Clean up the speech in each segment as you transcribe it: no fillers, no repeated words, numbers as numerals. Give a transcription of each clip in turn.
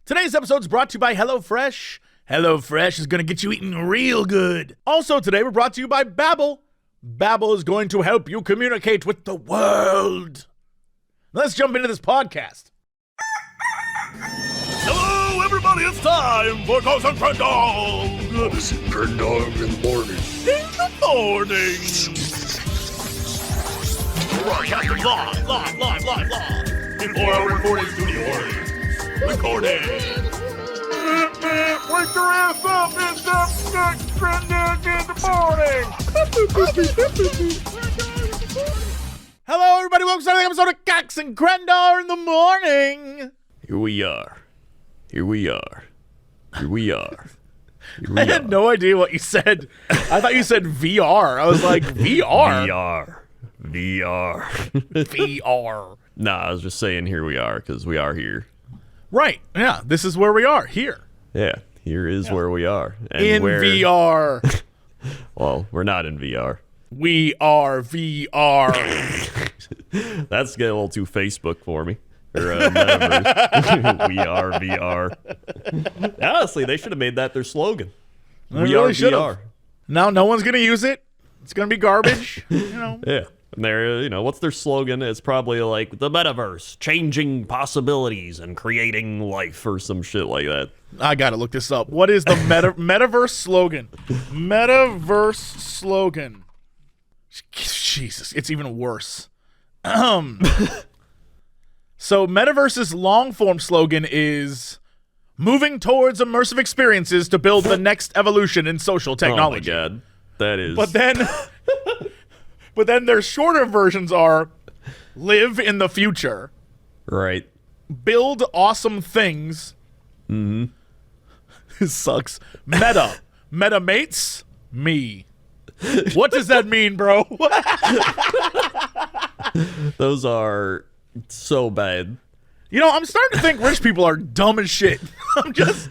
Today's episode is brought to you by HelloFresh. HelloFresh is going to get you eating real good. Also today we're brought to you by Babbel. Babbel is going to help you communicate with the world. Let's jump into this podcast. Hello everybody, it's time for Ghost and Crendor. Ghost and Crendor in the morning. In the morning. Broadcasting live. In 4-hour recording studio audience. Recording. Wake your ass up, it's the Crendor in the morning. Hello everybody, welcome to another episode of Cox and Crendor in the morning. Here we are. I had no idea what you said. I thought you said VR. I was like, VR? VR. Nah, I was just saying here we are, because we are here. Right, yeah, this is where we are, here. Yeah, here is where we are. And in VR. Well, we're not in VR. We are VR. That's getting a little too Facebook for me. Or metaverse. We are VR. Honestly, they should have made that their slogan. We are VR. Now no one's going to use it. It's going to be garbage. Yeah. And they're, what's their slogan? It's probably like the metaverse, changing possibilities and creating life or some shit like that. I got to look this up. What is the metaverse slogan? Metaverse slogan. Jesus, it's even worse. So Metaverse's long-form slogan is moving towards immersive experiences to build the next evolution in social technology. Oh my God. That is. But then their shorter versions are live in the future. Right. Build awesome things. Mm-hmm. This sucks. Meta mates, me. What does that mean, bro? Those are so bad. I'm starting to think rich people are dumb as shit.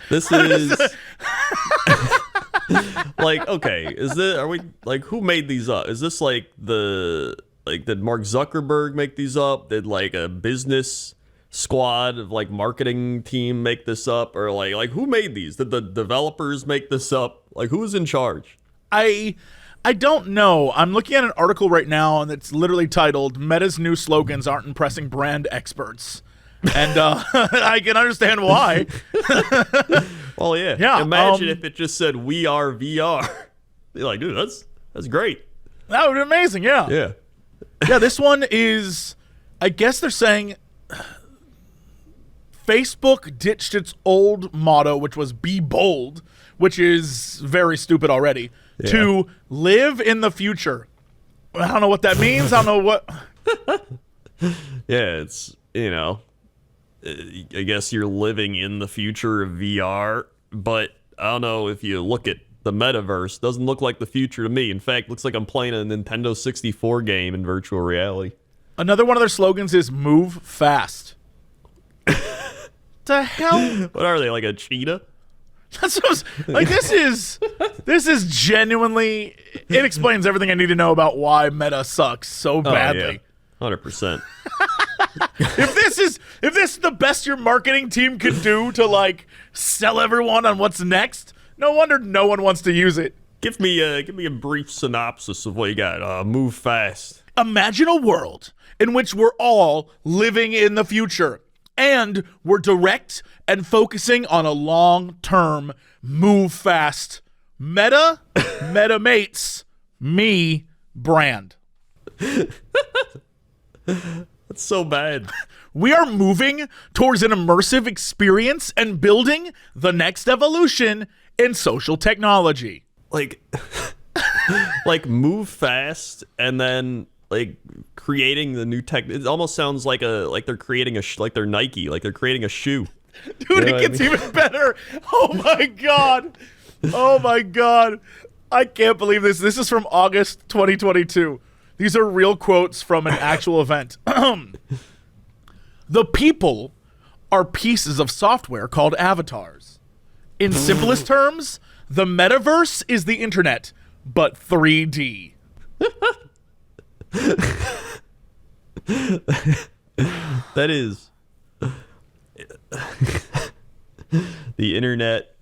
This is like, okay, who made these up? Is this like did Mark Zuckerberg make these up? Did like a business squad of like marketing team make this up? Or like who made these? Did the developers make this up? Like, who's in charge? I don't know. I'm looking at an article right now, and it's literally titled, Meta's new slogans aren't impressing brand experts. And I can understand why. Well, yeah. Imagine if it just said, we are VR. You're like, dude, that's great. That would be amazing, yeah. Yeah. Yeah, this one is, I guess they're saying, Facebook ditched its old motto, which was be bold, which is very stupid already. Yeah. To live in the future. I don't know what that means. I don't know what. Yeah, it's, I guess you're living in the future of VR, but I don't know if you look at the metaverse, doesn't look like the future to me. In fact, looks like I'm playing a Nintendo 64 game in virtual reality. Another one of their slogans is move fast. The hell? What are they, like a cheetah? That's what I was, like. This is genuinely. It explains everything I need to know about why Meta sucks so badly. Oh, yeah. 100%. If this is the best your marketing team could do to like sell everyone on what's next, no wonder no one wants to use it. Give me a brief synopsis of what you got. Move fast. Imagine a world in which we're all living in the future. And we're direct and focusing on a long-term, move fast, meta mates, me brand. That's so bad. We are moving towards an immersive experience and building the next evolution in social technology. Like move fast and then like creating the new tech. It almost sounds like they're creating like they're Nike, like they're creating a shoe. Dude, it gets even better. Oh my god. I can't believe this. This is from August 2022. These are real quotes from an actual event. The people are pieces of software called avatars. In simplest terms, the metaverse is the internet, but 3D. That is The internet,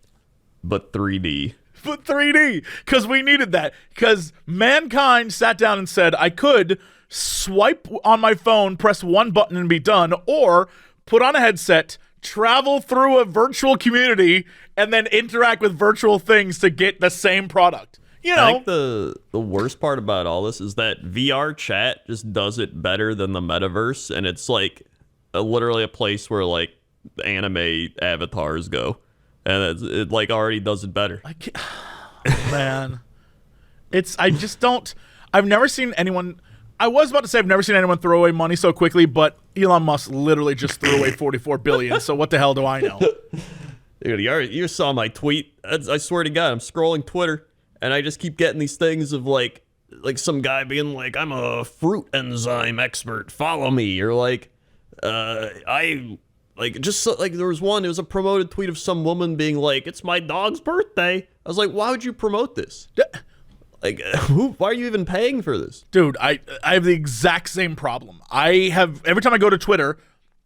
but 3D. But 3D, because we needed that. Because mankind sat down and said, I could swipe on my phone, press one button and be done, or put on a headset, travel through a virtual community, and then interact with virtual things to get the same product. You know, I think the worst part about all this is that VR chat just does it better than the metaverse, and it's like literally a place where like anime avatars go, and it like already does it better. I can't, man, I've never seen anyone. I was about to say I've never seen anyone throw away money so quickly, but Elon Musk literally just threw away $44 billion. So what the hell do I know? Dude, you saw my tweet. I swear to God, I'm scrolling Twitter, and I just keep getting these things of like some guy being like, I'm a fruit enzyme expert, follow me. Or like, there was one, it was a promoted tweet of some woman being like, it's my dog's birthday. I was like, why would you promote this? Like, why are you even paying for this? Dude, I have the exact same problem. Every time I go to Twitter,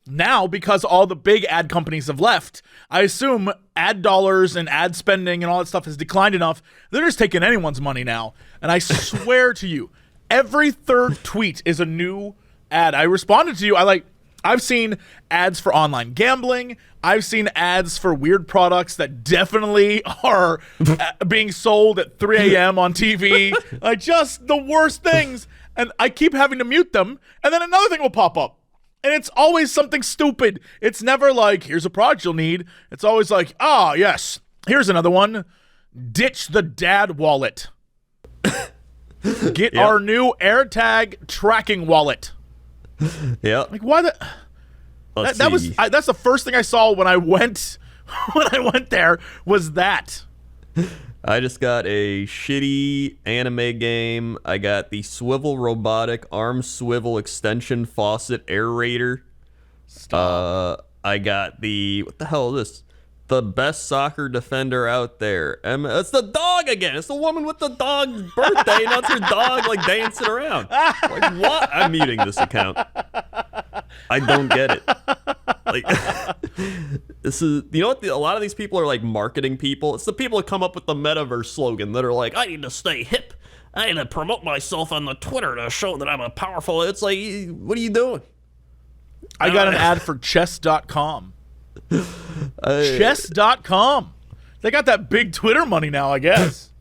now, because all the big ad companies have left, I assume ad dollars and ad spending and all that stuff has declined enough. They're just taking anyone's money now. And I swear to you, every third tweet is a new ad. I responded to you. I've seen ads for online gambling. I've seen ads for weird products that definitely are being sold at 3 a.m. on TV. Like, just the worst things. And I keep having to mute them. And then another thing will pop up. And it's always something stupid. It's never like, here's a product you'll need. It's always like, yes, here's another one. Ditch the dad wallet. Get our new AirTag tracking wallet. Yeah. Like, why that's the first thing I saw when I went there was that. I just got a shitty anime game. I got the swivel robotic arm swivel extension faucet aerator. Stop. I got what the hell is this? The best soccer defender out there. It's the dog again. It's the woman with the dog's birthday. Now it's her dog like dancing around. Like, what? I'm muting this account. I don't get it. Like, this is, you know what? A lot of these people are like marketing people. It's the people that come up with the metaverse slogan that are like, I need to stay hip. I need to promote myself on the Twitter to show that I'm a powerful. It's like, what are you doing? I got an ad for chess.com. Chess.com. They got that big Twitter money now, I guess.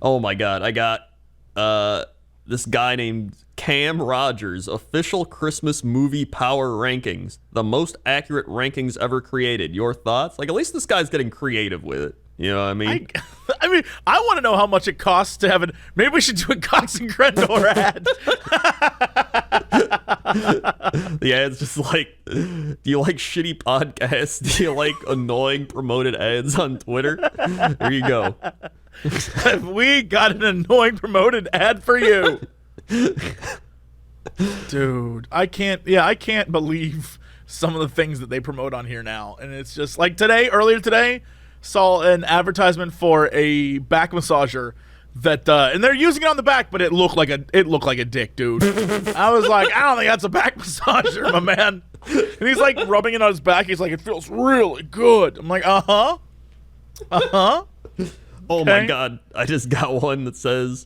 Oh my God. I got this guy named Cam Rogers, official Christmas movie power rankings, the most accurate rankings ever created. Your thoughts? Like, at least this guy's getting creative with it. You know what I mean? I want to know how much it costs to have it. Maybe we should do a Cox and Crendor ad. The ad's just like, do you like shitty podcasts? Do you like annoying promoted ads on Twitter? There you go. We got an annoying promoted ad for you. Dude, I can't believe some of the things that they promote on here now. And it's just like earlier today, saw an advertisement for a back massager that and they're using it on the back, but it looked like a dick, dude. I was like, I don't think that's a back massager, my man. And he's like rubbing it on his back. He's like, it feels really good. I'm like, uh-huh. Oh my God. I just got one that says,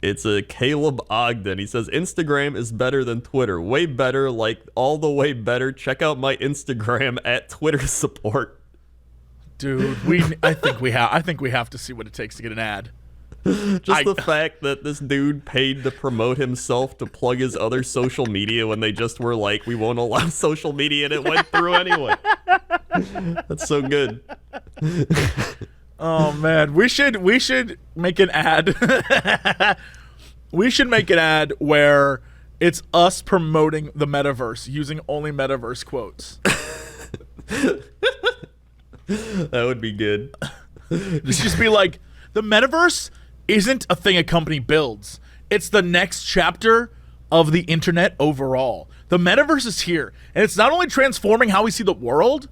it's a Caleb Ogden. He says, Instagram is better than Twitter. Way better, like all the way better. Check out my Instagram at Twitter support. Dude, I think we have to see what it takes to get an ad. Just the fact that this dude paid to promote himself to plug his other social media when they just were like, we won't allow social media, and it went through anyway. That's so good. Oh man, we should make an ad. We should make an ad where it's us promoting the metaverse using only metaverse quotes. That would be good. Just be like, the metaverse isn't a thing a company builds. It's the next chapter of the internet overall. The metaverse is here, and it's not only transforming how we see the world,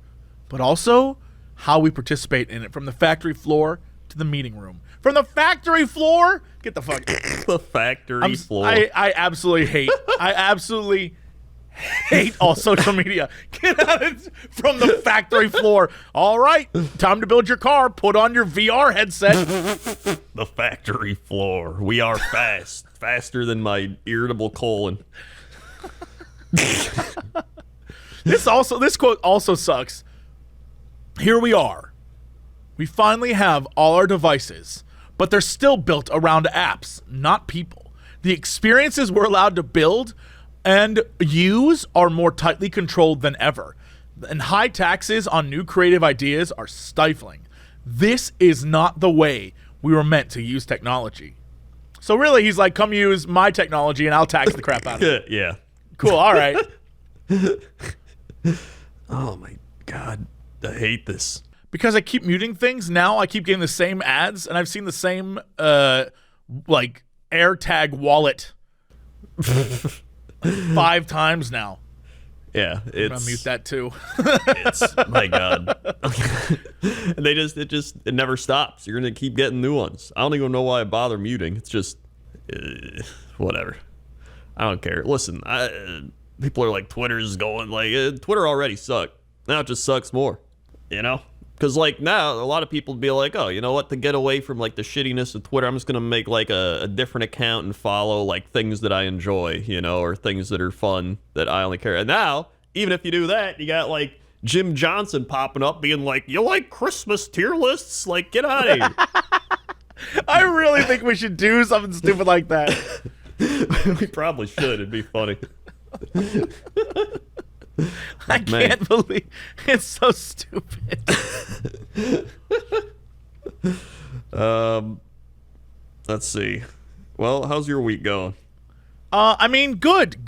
but also how we participate in it, from the factory floor to the meeting room. From the factory floor, get the fuck the factory floor. I absolutely hate all social media. Get out from the factory floor. All right, time to build your car. Put on your VR headset. The factory floor. We are fast. Faster than my irritable colon. This quote also sucks. Here we are. We finally have all our devices, but they're still built around apps, not people. The experiences we're allowed to build and use are more tightly controlled than ever. And high taxes on new creative ideas are stifling. This is not the way we were meant to use technology. So really, he's like, come use my technology and I'll tax the crap out of it. Yeah. Cool, all right. Oh my God. I hate this. Because I keep muting things, now I keep getting the same ads, and I've seen the same, AirTag wallet 5 times now. Yeah, I'm gonna mute that too. It's my God. And it never stops. You're gonna keep getting new ones. I don't even know why I bother muting. It's just whatever. I don't care. Listen, people are like, Twitter's going like Twitter already sucked. Now it just sucks more. You know? Because like now a lot of people be like, oh, you know what? To get away from like the shittiness of Twitter, I'm just gonna make like a different account and follow like things that I enjoy, you know, or things that are fun that I only care. And now, even if you do that, you got like Jim Johnson popping up being like, you like Christmas tier lists? Like, get out of here. I really think we should do something stupid like that. We probably should. It'd be funny. I can't believe it's so stupid. Let's see. Well, how's your week going? I mean, good.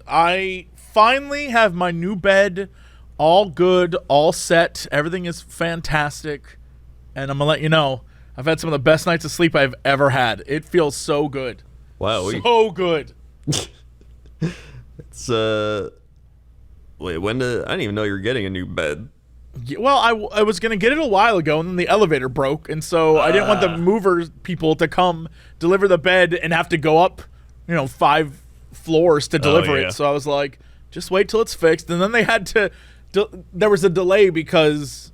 I finally have my new bed, all good, all set. Everything is fantastic, and I'm gonna let you know, I've had some of the best nights of sleep I've ever had. It feels so good. Wow, so good. It's wait, when did I didn't even know you were getting a new bed. Yeah, well, I was gonna get it a while ago, and then the elevator broke, and so I didn't want the movers people to come deliver the bed and have to go up, 5 floors to deliver it. So I was like, just wait till it's fixed, and then they had to. There was a delay because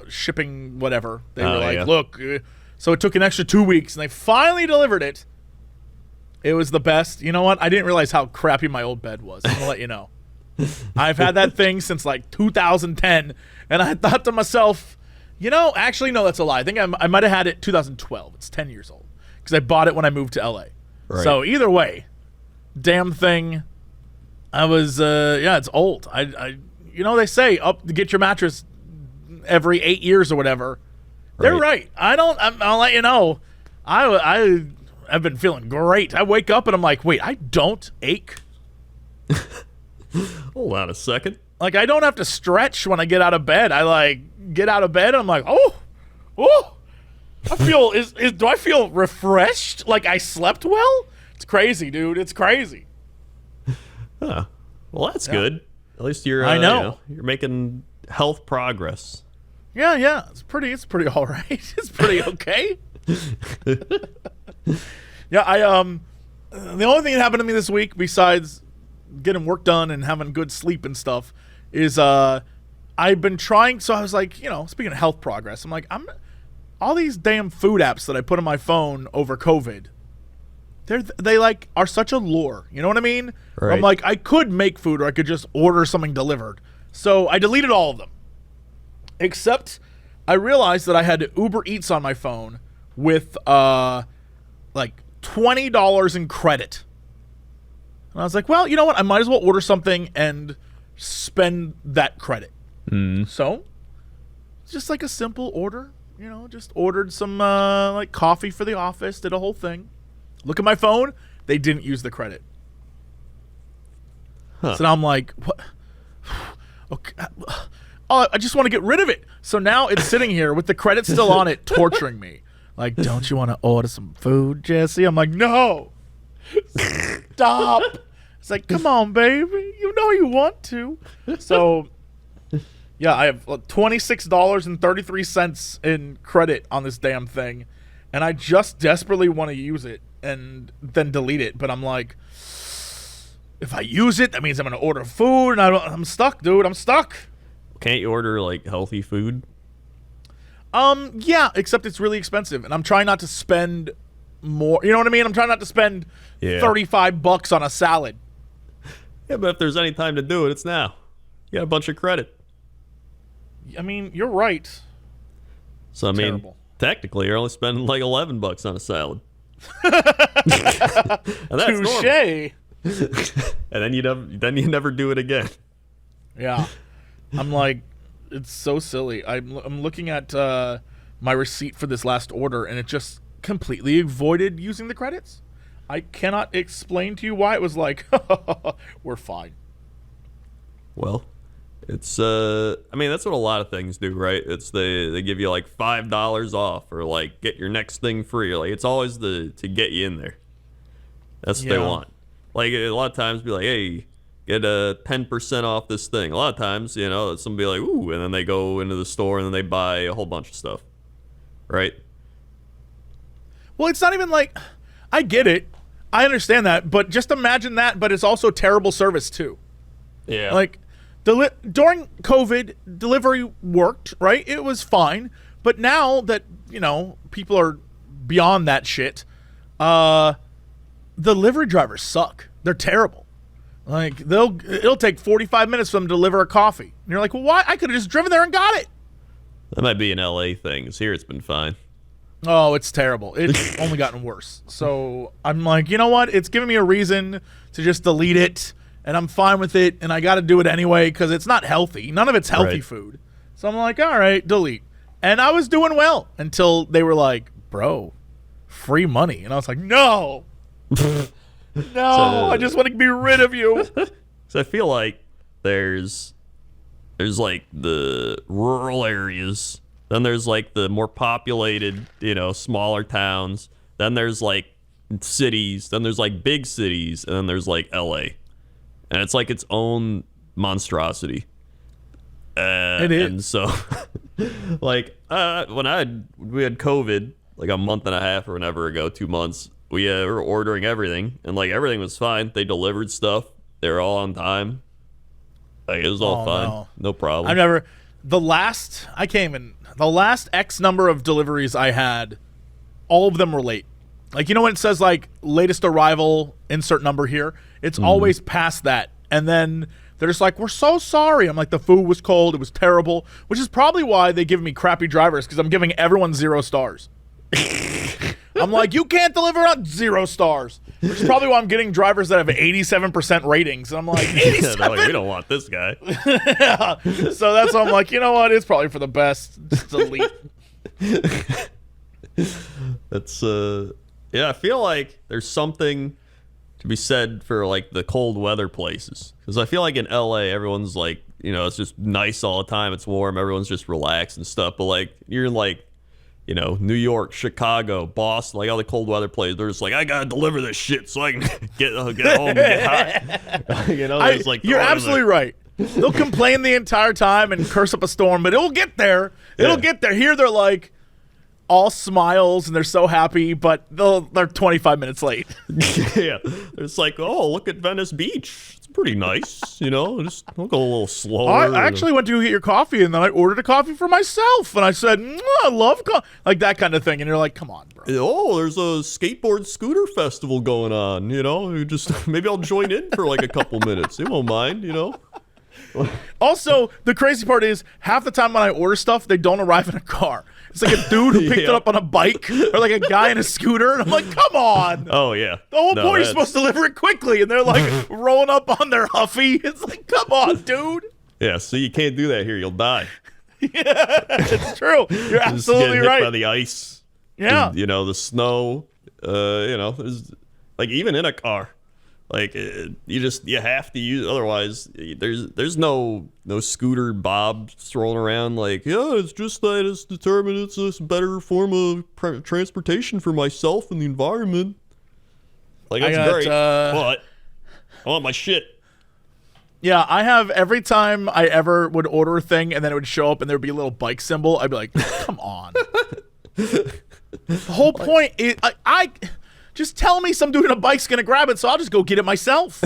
shipping whatever. They were like, look, so it took an extra 2 weeks, and they finally delivered it. It was the best. You know what? I didn't realize how crappy my old bed was. I'm gonna let you know. I've had that thing since like 2010, and I thought to myself, actually, no, that's a lie. I think I might have had it 2012. It's 10 years old because I bought it when I moved to LA. Right. So either way, damn thing. I was, it's old. They say get your mattress every 8 years or whatever. They're right. I'll let you know. I've been feeling great. I wake up and I'm like, wait, I don't ache. Hold on a second. Like, I don't have to stretch when I get out of bed. I get out of bed and I'm like, oh, I feel do I feel refreshed? Like I slept well? It's crazy, dude. It's crazy. Huh. Well, that's good. At least you're I know. You're making health progress. Yeah. It's pretty all right. It's pretty okay. Yeah, the only thing that happened to me this week besides getting work done and having good sleep and stuff is I've been trying. So I was like, speaking of health progress, I'm like, all these damn food apps that I put on my phone over COVID, they are such a lure. You know what I mean? Right. I'm like, I could make food or I could just order something delivered. So I deleted all of them, except I realized that I had Uber Eats on my phone with like $20 in credit. And I was like, well, you know what? I might as well order something and spend that credit. So, just like a simple order, just ordered some like coffee for the office, did a whole thing. Look at my phone. They didn't use the credit. Huh. So now I'm like, what? Okay. Oh, I just want to get rid of it. So now it's sitting here with the credit still on it, torturing me. Like, don't you want to order some food, Jesse? I'm like, no. Stop. It's like, come on, baby. You know you want to. So, yeah, I have $26.33 in credit on this damn thing. And I just desperately want to use it and then delete it. But I'm like, if I use it, that means I'm going to order food, and I'm stuck, dude. I'm stuck. Can't you order like healthy food? Yeah, except it's really expensive, and I'm trying not to spend more. You know what I mean? I'm trying not to spend $35 on a salad. Yeah, but if there's any time to do it, it's now. You got a bunch of credit. I mean, you're right. So I mean, technically, you're only spending like $11 on a salad. And that's touche. And then you never do it again. Yeah, I'm like, it's so silly. I'm looking at my receipt for this last order, and it just completely avoided using the credits. I cannot explain to you why. It was like, we're fine. Well, it's I mean, that's what a lot of things do, right? It's they give you like $5 off, or like get your next thing free. Like it's always to get you in there. That's what they want. Like a lot of times be like, hey, get a 10% off this thing. A lot of times, you know, somebody like, ooh, and then they go into the store and then they buy a whole bunch of stuff. Right? Well, it's not even like, I get it. I understand that, but just imagine that, but it's also terrible service too. Yeah. Like, during COVID, delivery worked, right? It was fine. But now that, you know, people are beyond that shit, delivery drivers suck. They're terrible. Like, it'll take 45 minutes for them to deliver a coffee. And you're like, well, why? I could have just driven there and got it. That might be an LA thing, 'cause here it's been fine. Oh, it's terrible. It's only gotten worse. So I'm like, you know what? It's giving me a reason to just delete it, and I'm fine with it, and I got to do it anyway because it's not healthy. None of it's healthy food. So I'm like, all right, delete. And I was doing well until they were like, bro, free money. And I was like, no. No, I just want to be rid of you. So I feel like there's like the rural areas, then there's like the more populated, you know, smaller towns, then there's like cities, then there's like big cities, and then there's like LA. And it's like its own monstrosity. It is. And so like when we had COVID like a month and a half or whenever ago, 2 months, we were ordering everything, and like everything was fine. They delivered stuff. They were all on time. Like it was all fine. No problem. The last X number of deliveries I had, all of them were late. Like, you know when it says like latest arrival, insert number here? It's always past that. And then they're just like, we're so sorry. I'm like, the food was cold. It was terrible, which is probably why they give me crappy drivers, because I'm giving everyone 0 stars. I'm like, you can't deliver on 0 stars, which is probably why I'm getting drivers that have 87% ratings. And I'm like, 87? They're like, we don't want this guy. Yeah. So that's why I'm like, you know what? It's probably for the best. Just delete. That's yeah, I feel like there's something to be said for like the cold weather places, because I feel like in LA everyone's like, you know, it's just nice all the time, it's warm, everyone's just relaxed and stuff, but like you're in like, you know, New York, Chicago, Boston, like all the cold weather places, they're just like, I gotta deliver this shit so I can get home and get hot. You know, it's like, you're absolutely right. They'll complain the entire time and curse up a storm, but it'll get there. It'll get there. Here they're like all smiles and they're so happy, but they're 25 minutes late. Yeah, it's like, oh, look at Venice Beach. It's pretty nice, you know. Just I'll go a little slower. I actually went to get your coffee, and then I ordered a coffee for myself, and I said, I love coffee, like that kind of thing. And you're like, come on, bro. Oh, there's a skateboard scooter festival going on. You know, you just maybe I'll join in for like a couple minutes. They won't mind, you know. Also, the crazy part is half the time when I order stuff, they don't arrive in a car. It's like a dude who picked it up on a bike, or like a guy in a scooter, and I'm like, come on. Oh, yeah. The whole point is supposed to deliver it quickly, and they're like rolling up on their Huffy. It's like, come on, dude. Yeah, so you can't do that here. You'll die. Yeah, it's true. You're absolutely hit right. By the ice. Yeah. You know, the snow. You know, there's, like even in a car. Like you have to use, otherwise there's no scooter bob strolling around like, yeah, it's just that it's determined it's a better form of transportation for myself and the environment. Like that's great, but I want my shit. Yeah, I have every time I ever would order a thing and then it would show up and there'd be a little bike symbol, I'd be like, come on. The whole point is I just tell me some dude on a bike's gonna grab it, so I'll just go get it myself.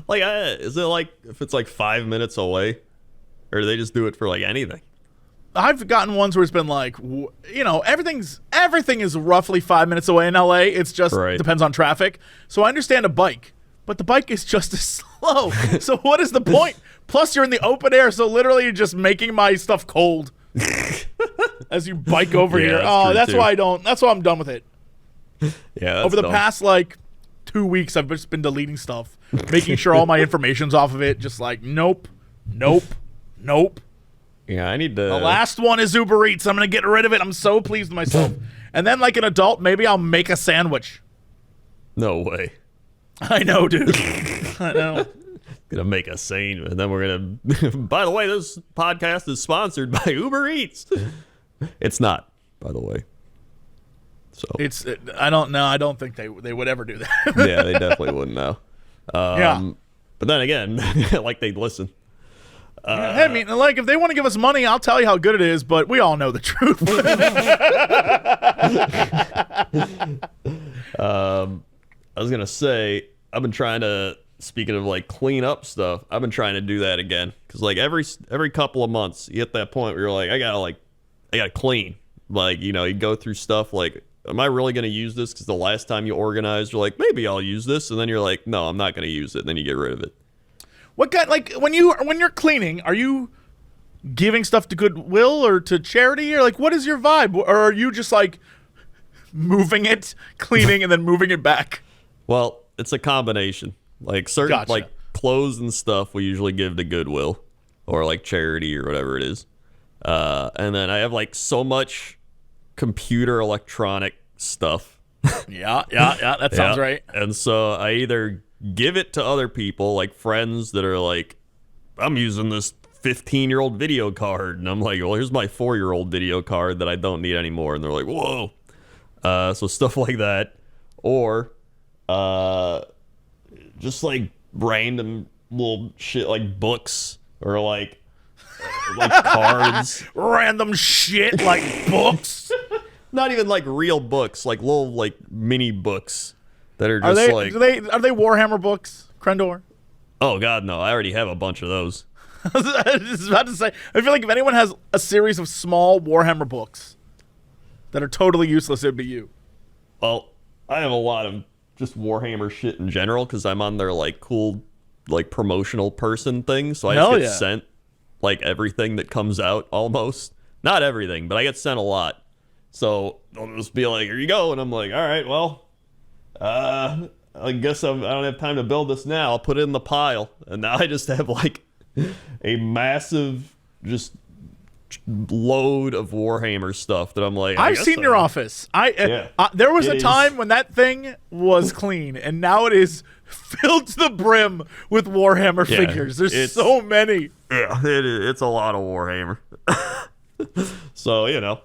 Like, is it like if it's like 5 minutes away, or do they just do it for like anything? I've gotten ones where it's been like, everything is roughly 5 minutes away in LA. It's just depends on traffic. So I understand a bike, but the bike is just as slow. So what is the point? Plus, you're in the open air, so literally you're just making my stuff cold as you bike over here. That's why I'm done with it. Yeah. Over the past like 2 weeks, I've just been deleting stuff, making sure all my information's off of it. Just like, nope. Yeah, I need to. The last one is Uber Eats. I'm gonna get rid of it. I'm so pleased with myself. And then, like an adult, maybe I'll make a sandwich. No way. I know, dude. I know. Gonna make a scene, and then we're gonna. By the way, this podcast is sponsored by Uber Eats. It's not, by the way. So I don't know. I don't think they would ever do that. Yeah, they definitely wouldn't know. Yeah. But then again, like they'd listen. I mean, like if they want to give us money, I'll tell you how good it is. But we all know the truth. I was gonna say I've been trying to. Speaking of like clean up stuff, I've been trying to do that again because like every couple of months you hit that point where you're like, I gotta clean. Like, you know, you go through stuff like, am I really gonna use this? Because the last time you organized, you're like, maybe I'll use this, and then you're like, no, I'm not gonna use it. And then you get rid of it. What kind? Like when you're cleaning, are you giving stuff to Goodwill or to charity, or like what is your vibe? Or are you just like moving it, cleaning, and then moving it back? Well, it's a combination. Like certain like clothes and stuff we usually give to Goodwill or like charity or whatever it is. And then I have like so much computer electronic stuff. Yeah, that sounds right. And so I either give it to other people, like friends that are like, I'm using this 15-year-old video card. And I'm like, well, here's my 4-year-old video card that I don't need anymore. And they're like, whoa. So stuff like that. Or just like random little shit like books or like cards. Random shit like books. Not even like real books, like little like mini books that are just are they Warhammer books, Crendor? Oh god, no! I already have a bunch of those. I was just about to say, I feel like if anyone has a series of small Warhammer books that are totally useless, it'd be you. Well, I have a lot of just Warhammer shit in general because I'm on their like cool like promotional person thing, so I just get sent like everything that comes out almost. Not everything, but I get sent a lot. So they'll just be like, here you go. And I'm like, all right, well, I guess I don't have time to build this now. I'll put it in the pile. And now I just have like a massive just load of Warhammer stuff that I'm like, I've seen your office. There was a time when that thing was clean, and now it is filled to the brim with Warhammer figures. There's so many. Yeah, it's a lot of Warhammer. So, you know,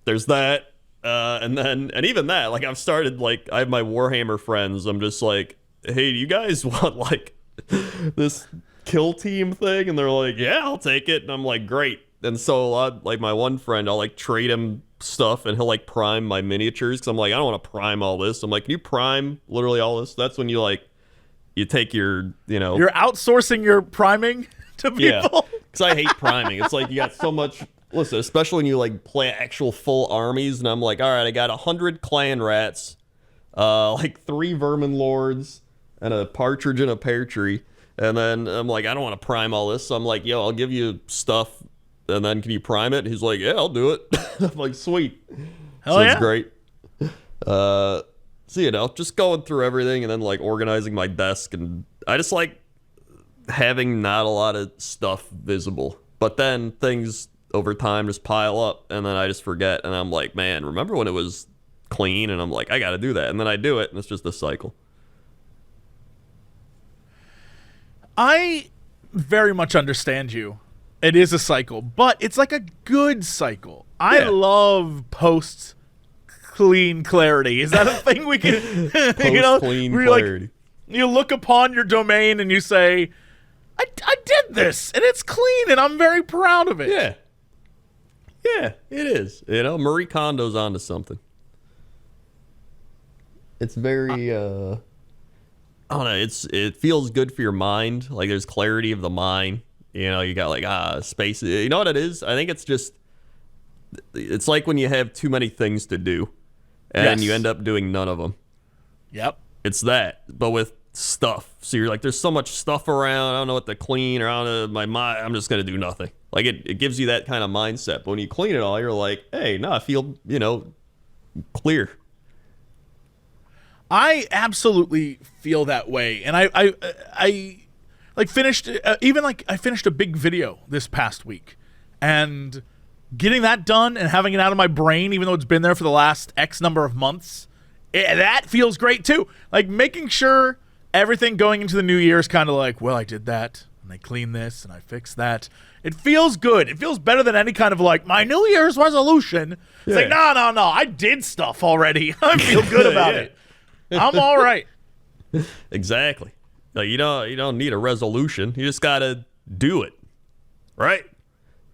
there's that. And even that, like I've started, like I have my Warhammer friends. I'm just like, hey, do you guys want like this kill team thing? And they're like, yeah, I'll take it. And I'm like, great. And so like my one friend, I'll like trade him stuff and he'll like prime my miniatures because I'm like, I don't want to prime all this. I'm like, can you prime literally all this? That's when you like, you take your, you know. You're outsourcing your priming to people? Yeah, because I hate priming. It's like you got so much. Listen, especially when you like play actual full armies, and I'm like, all right, I got 100 clan rats, like 3 vermin lords, and a partridge in a pear tree. And then I'm like, I don't want to prime all this. So I'm like, yo, I'll give you stuff. And then can you prime it? He's like, yeah, I'll do it. I'm like, sweet. Hell so yeah. It's great. So, you know, just going through everything and then like organizing my desk. And I just like having not a lot of stuff visible. But then things over time just pile up and then I just forget. And I'm like, man, remember when it was clean? And I'm like, I got to do that. And then I do it. And it's just a cycle. I very much understand you. It is a cycle, but it's like a good cycle. I love post clean clarity. Is that a thing we can, you know, clean clarity? Like, you look upon your domain and you say, I did this and it's clean and I'm very proud of it. Yeah. Yeah, it is. You know, Marie Kondo's onto something. It's very, I don't know. It feels good for your mind. Like there's clarity of the mind. You got like space. You know what it is? I think it's like when you have too many things to do, and you end up doing none of them. Yep. It's that, but with stuff. So you're like, there's so much stuff around. I don't know what to clean, or I don't know my mind. I'm just gonna do nothing. Like it gives you that kind of mindset. But when you clean it all, you're like, hey, no, I feel clear. I absolutely feel that way, and I like finished I finished a big video this past week, and getting that done and having it out of my brain, even though it's been there for the last X number of months, that feels great too. Like making sure everything going into the new year is kind of like, well, I did that, and I cleaned this, and I fixed that. It feels good. It feels better than any kind of like my New Year's resolution. It's like, no, I did stuff already. I feel good about it. I'm all right. Exactly. Like you don't need a resolution. You just gotta do it, right?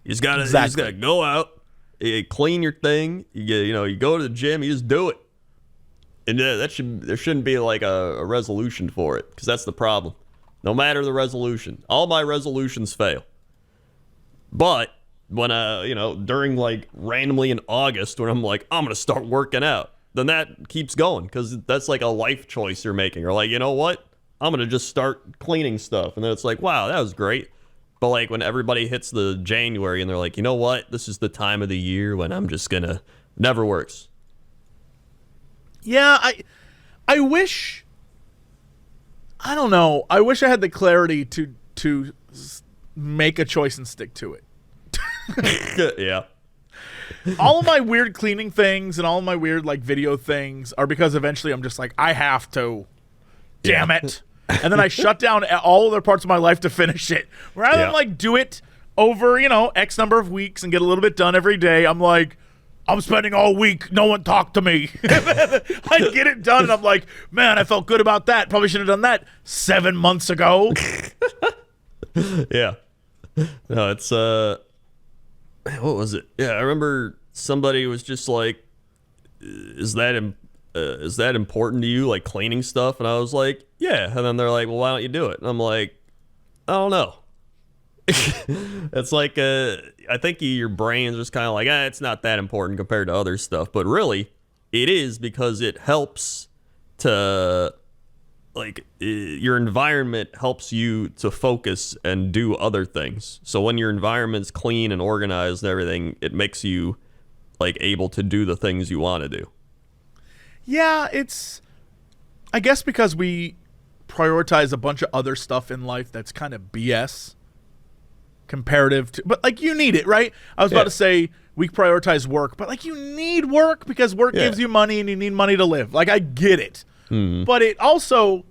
You just gotta go out, you clean your thing. You go to the gym. You just do it, and there shouldn't be like a resolution for it, because that's the problem. No matter the resolution, all my resolutions fail. But when during like randomly in August when I'm like, I'm gonna start working out, then that keeps going, because that's like a life choice you're making. Or like, you know what? I'm going to just start cleaning stuff. And then it's like, wow, that was great. But like when everybody hits the January and they're like, you know what? This is the time of the year when I'm just going to, never works. Yeah, I wish, I don't know. I wish I had the clarity to make a choice and stick to it. Yeah. All of my weird cleaning things and all of my weird like video things are because eventually I'm just like, I have to. Damn it. And then I shut down all other parts of my life to finish it. Rather than like do it over, X number of weeks and get a little bit done every day, I'm like, I'm spending all week. No one talked to me. I get it done and I'm like, man, I felt good about that. Probably should have done that 7 months ago. Yeah. No, it's what was it? Yeah, I remember somebody was just like, is that important to you, like cleaning stuff? And I was like, yeah. And then they're like, well, why don't you do it? And I'm like, I don't know. It's like I think your brain's just kind of like, it's not that important compared to other stuff. But really, it is, because it helps to, like, your environment helps you to focus and do other things. So when your environment's clean and organized and everything, it makes you like able to do the things you want to do. Yeah, it's, I guess because we prioritize a bunch of other stuff in life that's kind of BS comparative to, but like you need it, right? I was about to say we prioritize work, but like you need work because work gives you money and you need money to live. Like I get it. Mm-hmm. But it also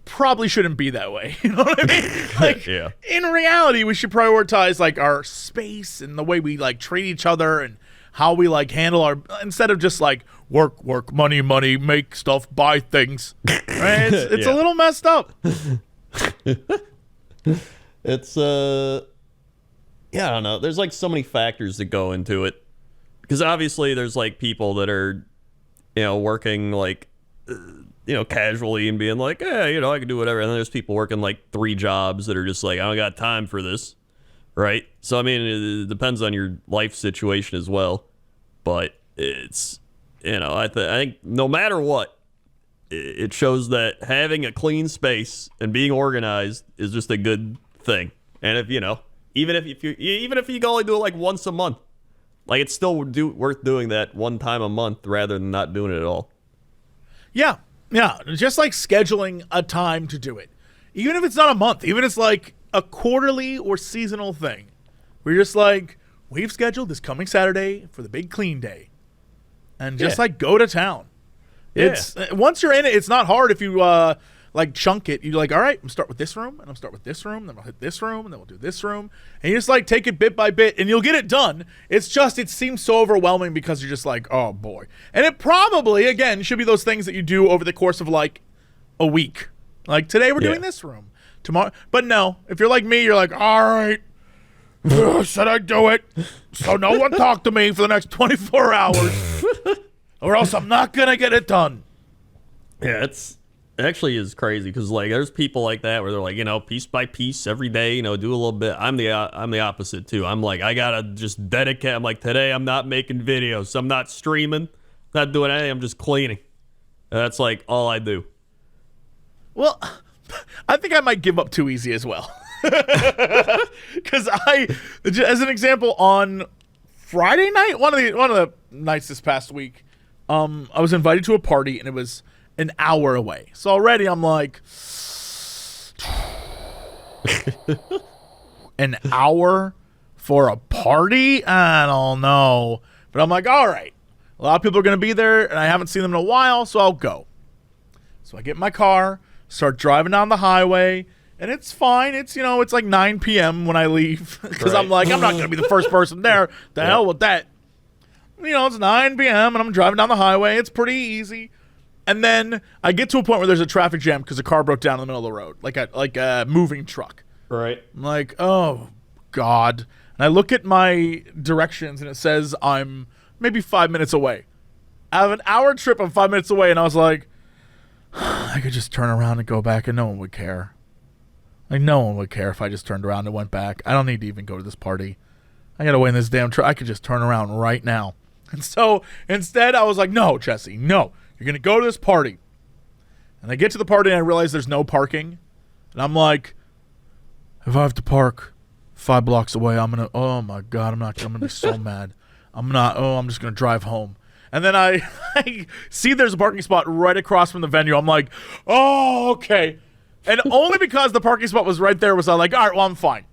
probably shouldn't be that way. You know what I mean? Like in reality, we should prioritize like our space and the way we like treat each other and how we like handle our, instead of just like work, money, make stuff, buy things. Right? It's a little messed up. It's I don't know. There's like so many factors that go into it, because obviously there's like people that are, working like, casually and being like, I can do whatever. And then there's people working like 3 jobs that are just like, I don't got time for this. Right. So, I mean, it depends on your life situation as well. But it's, I think no matter what, it shows that having a clean space and being organized is just a good thing. And if, even if you can only do it like once a month, like it's still worth doing that one time a month rather than not doing it at all. Yeah. Just like scheduling a time to do it. Even if it's not a month, even if it's like a quarterly or seasonal thing. We're just like, we've scheduled this coming Saturday for the big clean day. And just like go to town. Yeah. It's once you're in it, it's not hard if you like chunk it. You're like, all right, I'm start with this room, and I'll start with this room, then I'll hit this room, and then we'll do this room. And you just like take it bit by bit, and you'll get it done. It's just, it seems so overwhelming because you're just like, oh boy. And it probably, again, should be those things that you do over the course of like a week. Like today we're doing this room. Tomorrow. But no, if you're like me, you're like, all right, should I do it? So no one talk to me for the next 24 hours or else I'm not going to get it done. Yeah, It actually is crazy because like there's people like that where they're like, piece by piece every day, do a little bit. I'm the opposite too. I'm like, I gotta just dedicate. I'm like, today I'm not making videos. I'm not streaming, not doing anything. I'm just cleaning. And that's like all I do. Well, I think I might give up too easy as well. Because as an example, on Friday night, one of the nights this past week, I was invited to a party and it was an hour away. So already I'm like, an hour for a party? I don't know. But I'm like, all right, a lot of people are going to be there and I haven't seen them in a while, so I'll go. So I get in my car, start driving down the highway, and it's fine. It's, it's like 9 p.m. when I leave because I'm like, I'm not going to be the first person there. The hell with that. It's 9 p.m. and I'm driving down the highway. It's pretty easy. And then I get to a point where there's a traffic jam because a car broke down in the middle of the road, like a moving truck. Right. I'm like, oh, God. And I look at my directions, and it says I'm maybe 5 minutes away. I have an hour trip. I'm 5 minutes away, and I was like, I could just turn around and go back, and no one would care. Like, no one would care if I just turned around and went back. I don't need to even go to this party. I got to wait in this damn truck. I could just turn around right now. And so instead, I was like, no, Jesse, no. You're going to go to this party. And I get to the party and I realize there's no parking. And I'm like, if I have to park 5 blocks away, oh my God, I'm going to be so mad. I'm just going to drive home. And then I see there's a parking spot right across from the venue. I'm like, oh, okay. And only because the parking spot was right there was I like, all right, well, I'm fine.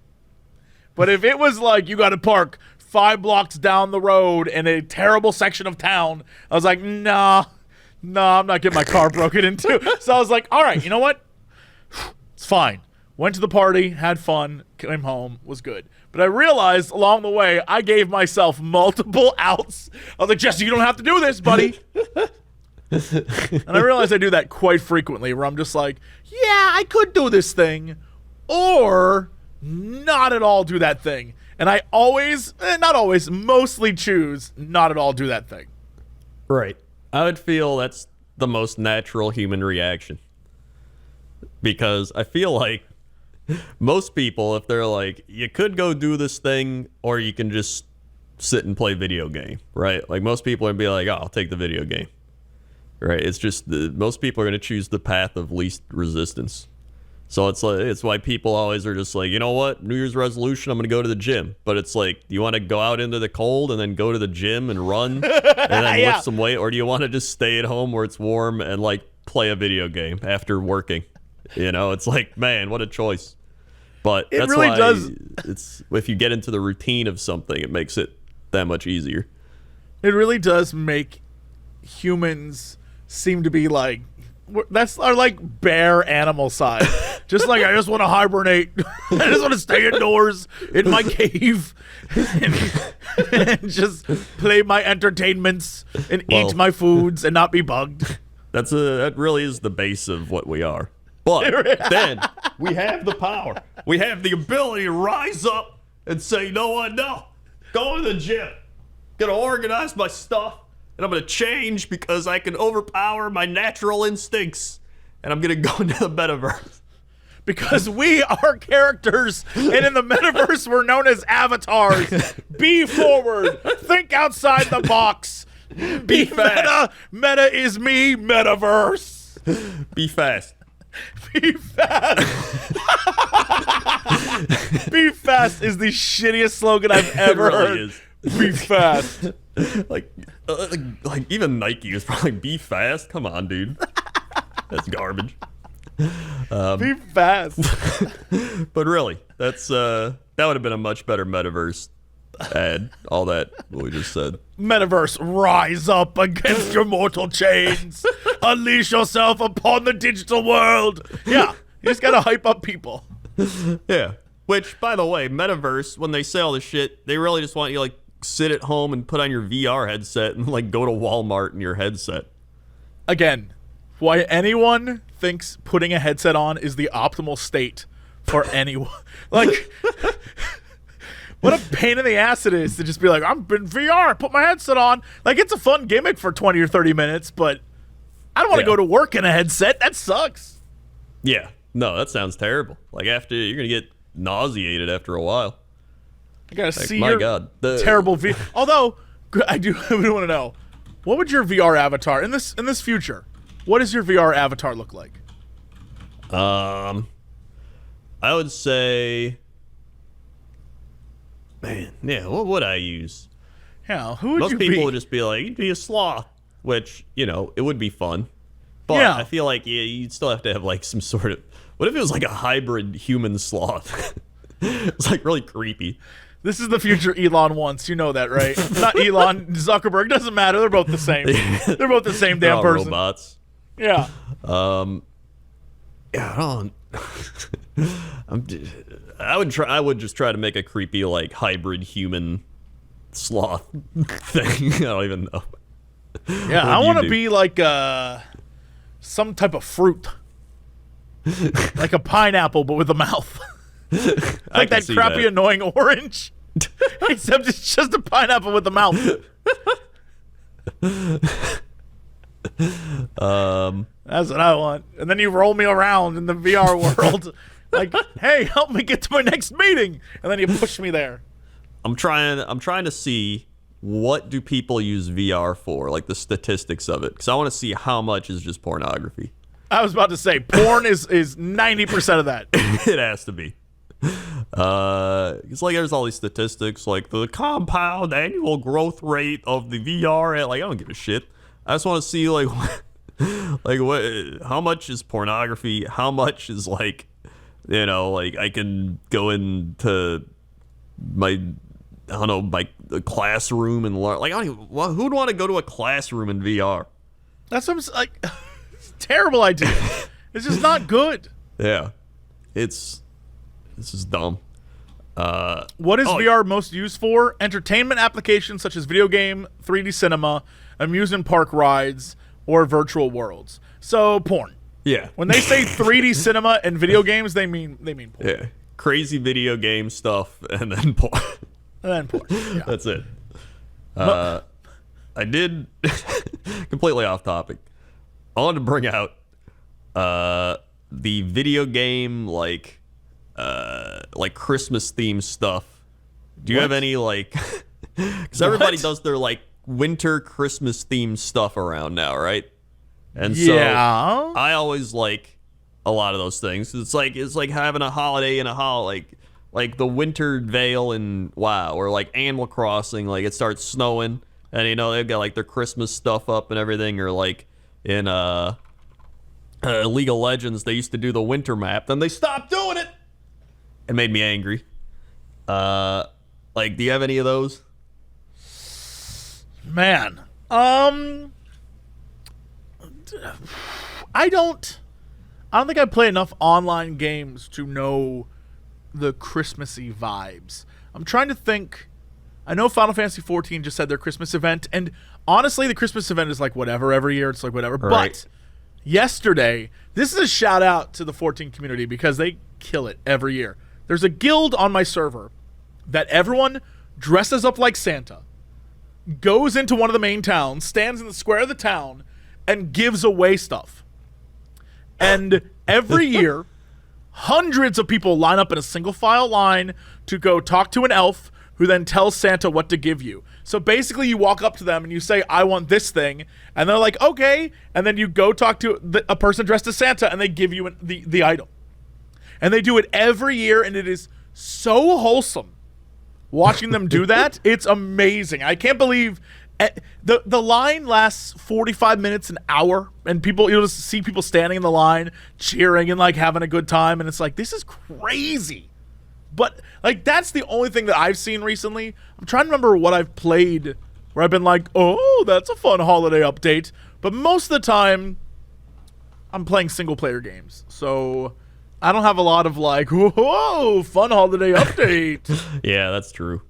But if it was like, you got to park 5 blocks down the road in a terrible section of town, I was like, nah, I'm not getting my car broken into. So I was like, all right, you know what? It's fine. Went to the party, had fun, came home, was good. But I realized along the way, I gave myself multiple outs. I was like, Jesse, you don't have to do this, buddy. And I realized I do that quite frequently where I'm just like, yeah, I could do this thing. Or not at all do that thing. And I always, not always, mostly choose not at all do that thing. Right. I would feel that's the most natural human reaction. Because I feel like most people, if they're like, you could go do this thing, or you can just sit and play video game, right? Like most people would be like, oh, I'll take the video game, right? It's just most people are going to choose the path of least resistance. So it's why people always are just like, you know what? New Year's resolution, I'm going to go to the gym. But it's like, do you want to go out into the cold and then go to the gym and run and then lift some weight? Or do you want to just stay at home where it's warm and like play a video game after working? It's like, man, what a choice. But it that's really why does. It's if you get into the routine of something, it makes it that much easier. It really does make humans seem to be like, that's our like bare animal side. Just like I just want to hibernate. I just want to stay indoors in my cave and just play my entertainments and eat my foods and not be bugged. That really is the base of what we are. But then we have the power. We have the ability to rise up and say, you know what? No, go to the gym. Gonna organize my stuff. And I'm going to change because I can overpower my natural instincts. And I'm going to go into the metaverse. Because we are characters, and in the metaverse, we're known as avatars. Be forward. Think outside the box. Be fast. Meta is me, metaverse. Be fast. Be fast. Be fast is the shittiest slogan I've ever heard. Is. Be fast. like even Nike is probably like, be fast. Come on, dude. That's garbage. Be fast. But really, that's that would have been a much better metaverse ad. All that what we just said. Metaverse, rise up against your mortal chains. Unleash yourself upon the digital world. Yeah, you just gotta hype up people. Yeah. Which, by the way, metaverse, when they say all this shit, they really just want you to like sit at home and put on your VR headset and like go to Walmart in your headset. Again, why anyone thinks putting a headset on is the optimal state for anyone. Like, what a pain in the ass it is to just be like, I'm in VR, put my headset on. Like, it's a fun gimmick for 20 or 30 minutes, but I don't want to Yeah. go to work in a headset. That sucks. Yeah. No, that sounds terrible. Like after you're gonna get nauseated after a while. I gotta Like, see my your God, terrible VR. Although I do want to know, what would your VR avatar in this future? What does your VR avatar look like? I would say, man, yeah. What would I use? Yeah, who would Most you people be? would just be like, you'd be a sloth, which it would be fun. But Yeah. I feel like you'd still have to have like some sort of. What if it was like a hybrid human sloth? It's like really creepy. This is the future Elon wants. You know that, right? Not Elon, Zuckerberg. Doesn't matter. They're both the same. They're both the same They're damn all person. robots. Yeah. Yeah, I don't. I would just try to make a creepy like hybrid human sloth thing. I don't even know. Yeah, What I would want you to do? be like some type of fruit. Like a pineapple, but with a mouth. I Like can that see crappy, that. annoying orange. Except it's just a pineapple with a mouth. That's what I want. And then you roll me around in the VR world. Like, hey, help me get to my next meeting. And then you push me there. I'm trying to see what do people use VR for, like the statistics of it, because I want to see how much is just pornography. I was about to say, porn is 90% of that. It has to be. It's like there's all these statistics, like the compound annual growth rate of the VR. Like I don't give a shit. I just want to see like, like what, how much is pornography? How much is like, like I can go into my, I don't know, my classroom and learn. Like I don't even, who'd want to go to a classroom in VR? That's what I'm like. Terrible idea. It's just not good. Yeah, this is dumb. What is VR most used for? Entertainment applications such as video game, 3D cinema, amusement park rides, or virtual worlds. So porn. Yeah. When they say 3D cinema and video games, they mean porn. Yeah, crazy video game stuff, and then porn. And then porn. Yeah. That's it. I did completely off topic. I wanted to bring out the video game like Christmas themed stuff. Do you have any like? Because everybody does their like winter Christmas themed stuff around now, right? And so Yeah. I always like a lot of those things. It's like having a holiday in a like the winter veil in WoW, or like Animal Crossing. Like it starts snowing, and they've got like their Christmas stuff up and everything, or like in League of Legends, they used to do the winter map, then they stopped doing it. It made me angry. Like, do you have any of those? Man. I don't think I play enough online games to know the Christmassy vibes. I'm trying to think. I know Final Fantasy 14 just had their Christmas event, and honestly, the Christmas event is like whatever every year. It's like whatever. Right. But yesterday, this is a shout out to the 14 community because they kill it every year. There's a guild on my server that everyone dresses up like Santa, goes into one of the main towns, stands in the square of the town, and gives away stuff. And every year, hundreds of people line up in a single file line to go talk to an elf who then tells Santa what to give you. So basically, you walk up to them and you say, I want this thing. And they're like, okay. And then you go talk to a person dressed as Santa and they give you the item. And they do it every year, and it is so wholesome watching them do that. It's amazing. I can't believe the line lasts 45 minutes, an hour, and you'll just see people standing in the line cheering and like having a good time, and it's like, this is crazy. But like that's the only thing that I've seen recently. I'm trying to remember what I've played where I've been like, oh, that's a fun holiday update. But most of the time, I'm playing single player games, so I don't have a lot of like, whoa, fun holiday update. Yeah, that's true.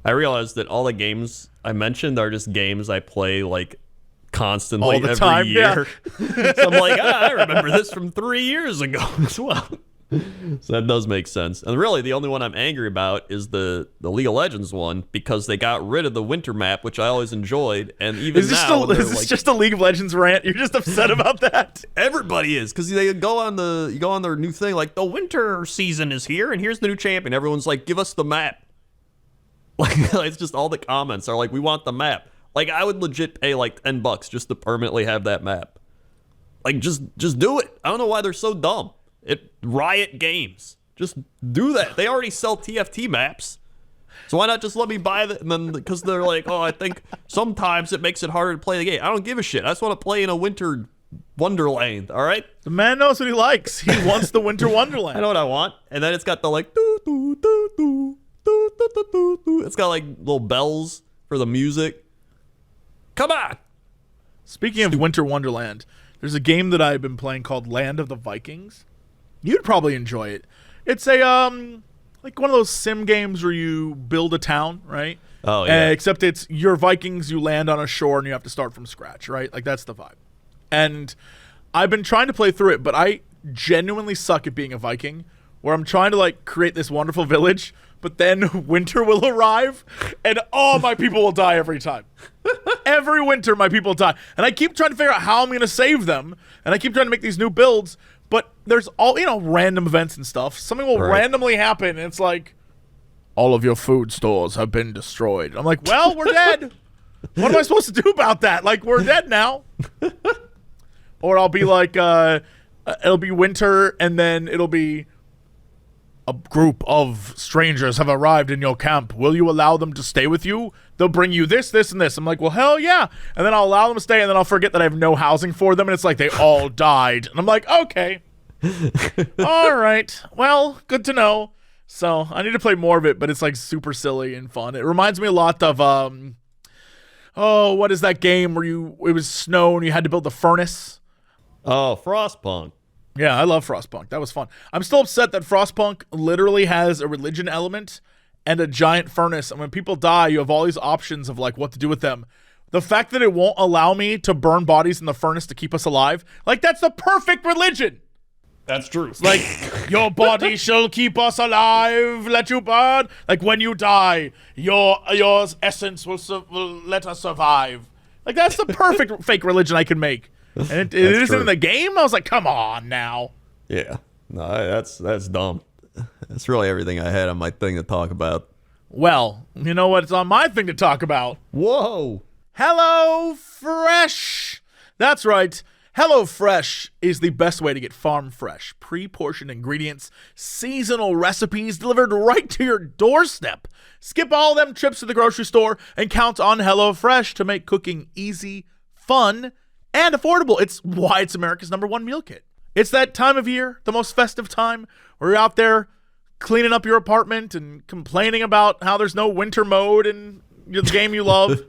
I realized that all the games I mentioned are just games I play like constantly All the every time, year. So I'm like, I remember this from 3 years ago as well. So that does make sense. And really, the only one I'm angry about is the League of Legends one, because they got rid of the winter map, which I always enjoyed. And even Is this, now, is this just a League of Legends rant? You're just upset about that? everybody is, because they go on their new thing like the winter season is here, and here's the new champion. Everyone's like, give us the map. Like it's just all the comments are like, we want the map. Like I would legit pay like $10 just to permanently have that map. Like just do it. I don't know why they're so dumb. Riot Games. Just do that. They already sell TFT maps. So why not just let me buy it? And then, because they're like, oh, I think sometimes it makes it harder to play the game. I don't give a shit. I just want to play in a winter wonderland, all right? The man knows what he likes. He wants the winter wonderland. I know what I want. And then it's got the like, doo, doo, doo, doo, doo, doo, doo, doo, doo. It's got like little bells for the music. Come on. Speaking of winter wonderland, there's a game that I've been playing called Land of the Vikings. You'd probably enjoy it. It's a like one of those sim games where you build a town, right? Oh yeah. Except it's you're Vikings, you land on a shore and you have to start from scratch, right? Like that's the vibe. And I've been trying to play through it, but I genuinely suck at being a Viking, where I'm trying to like create this wonderful village, but then winter will arrive and all my people will die every time. Every winter my people die. And I keep trying to figure out how I'm going to save them, and I keep trying to make these new builds. But there's all, random events and stuff. Something will randomly happen, and it's like, all of your food stores have been destroyed. And I'm like, well, we're dead. What am I supposed to do about that? Like, we're dead now. Or I'll be like, it'll be winter, and then it'll be, a group of strangers have arrived in your camp. Will you allow them to stay with you? They'll bring you this, this, and this. I'm like, well, hell yeah. And then I'll allow them to stay, and then I'll forget that I have no housing for them, and it's like they all died. And I'm like, okay. All right. Well, good to know. So I need to play more of it, but it's like super silly and fun. It reminds me a lot of, what is that game where it was snow and you had to build a furnace? Oh, Frostpunk. Yeah, I love Frostpunk. That was fun. I'm still upset that Frostpunk literally has a religion element and a giant furnace. And when people die, you have all these options of like what to do with them. The fact that it won't allow me to burn bodies in the furnace to keep us alive, like that's the perfect religion. That's true. It's like, your body shall keep us alive, let you burn. Like when you die, your essence will let us survive. Like that's the perfect fake religion I can make. And it isn't in the game? I was like, come on now. Yeah. No, that's dumb. That's really everything I had on my thing to talk about. Well, you know what's on my thing to talk about? Whoa. Hello Fresh. That's right. HelloFresh is the best way to get farm fresh, pre-portioned ingredients, seasonal recipes delivered right to your doorstep. Skip all them trips to the grocery store and count on HelloFresh to make cooking easy, fun, and affordable. It's why it's America's #1 meal kit. It's that time of year, the most festive time, where you're out there cleaning up your apartment and complaining about how there's no winter mode in the game you love.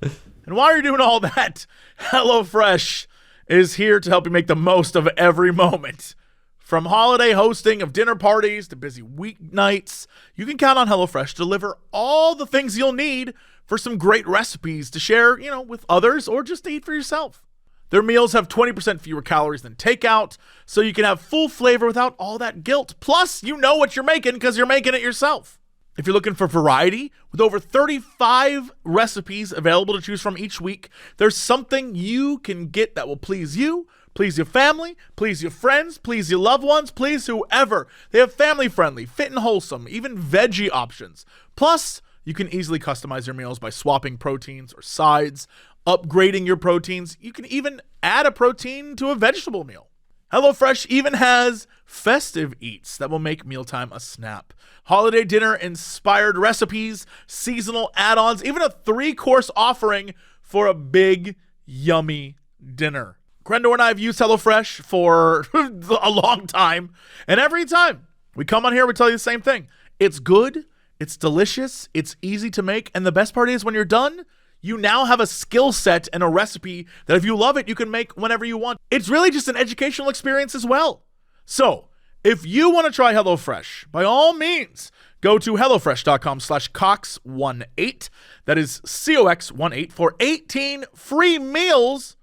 And while you're doing all that, HelloFresh is here to help you make the most of every moment. From holiday hosting of dinner parties to busy weeknights, you can count on HelloFresh to deliver all the things you'll need for some great recipes to share, with others or just to eat for yourself. Their meals have 20% fewer calories than takeout, so you can have full flavor without all that guilt. Plus, you know what you're making because you're making it yourself. If you're looking for variety, with over 35 recipes available to choose from each week, there's something you can get that will please you, please your family, please your friends, please your loved ones, please whoever. They have family-friendly, fit and wholesome, even veggie options. Plus, you can easily customize your meals by swapping proteins or sides, upgrading your proteins. You can even add a protein to a vegetable meal. HelloFresh even has festive eats that will make mealtime a snap. Holiday dinner-inspired recipes, seasonal add-ons, even a 3-course offering for a big, yummy dinner. Crendor and I have used HelloFresh for a long time, and every time we come on here, we tell you the same thing. It's good, it's delicious, it's easy to make, and the best part is when you're done, you now have a skill set and a recipe that if you love it, you can make whenever you want. It's really just an educational experience as well. So, if you want to try HelloFresh, by all means, go to HelloFresh.com/Cox18. That is COX18 for 18 free meals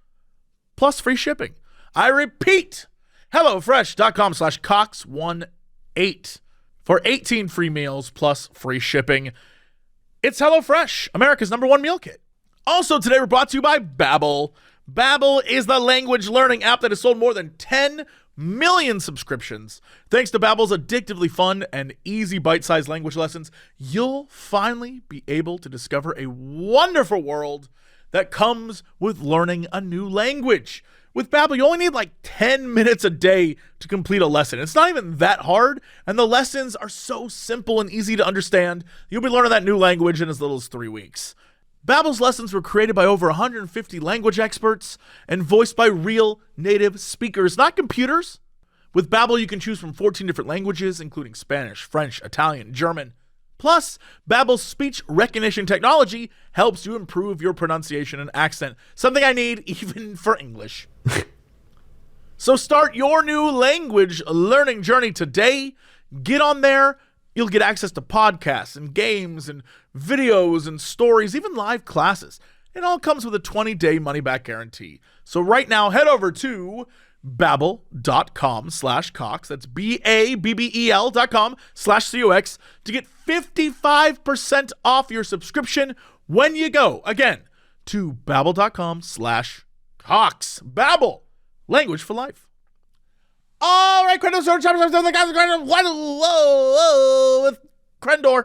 plus free shipping. I repeat, HelloFresh.com/Cox18 for 18 free meals plus free shipping. It's HelloFresh, America's #1 meal kit. Also today we're brought to you by Babbel. Babbel is the language learning app that has sold more than 10 million subscriptions. Thanks to Babbel's addictively fun and easy bite-sized language lessons, you'll finally be able to discover a wonderful world that comes with learning a new language. With Babbel, you only need like 10 minutes a day to complete a lesson. It's not even that hard, and the lessons are so simple and easy to understand. You'll be learning that new language in as little as 3 weeks. Babbel's lessons were created by over 150 language experts and voiced by real native speakers, not computers. With Babbel, you can choose from 14 different languages, including Spanish, French, Italian, German. Plus, Babbel's speech recognition technology helps you improve your pronunciation and accent, something I need even for English. So start your new language learning journey today. Get on there. You'll get access to podcasts and games and videos and stories, even live classes. It all comes with a 20-day money-back guarantee. So right now, head over to Babbel.com/Cox. That's BABBEL.com/COX to get 55% off your subscription when you go. Again, to Babbel.com/Cox. Babbel, language for life. All right, Crendor, with Crendor.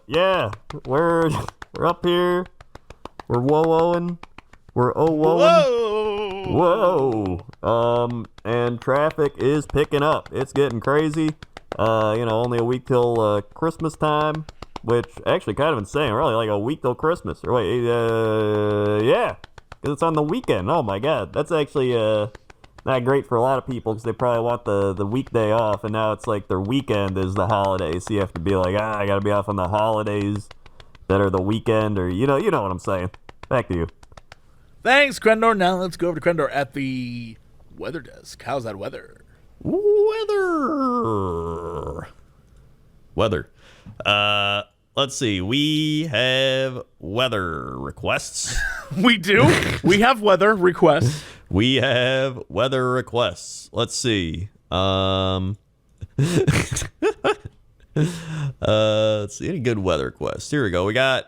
Yeah, we're up here. We're whoa-woing. We're oh-woing. Whoa. And traffic is picking up. It's getting crazy. Only a week till Christmas time, which actually kind of insane. Really, like a week till Christmas. Or wait, yeah, because it's on the weekend. Oh my God, that's actually not great for a lot of people because they probably want the weekday off, and now it's like their weekend is the holidays. So you have to be like, I gotta be off on the holidays that are the weekend, or you know what I'm saying. Back to you. Thanks, Crendor. Now let's go over to Crendor at the weather desk. How's that weather? Weather. Let's see. We have weather requests. We do. We have weather requests. We have weather requests. Let's see. Let's see. Any good weather requests? Here we go. We got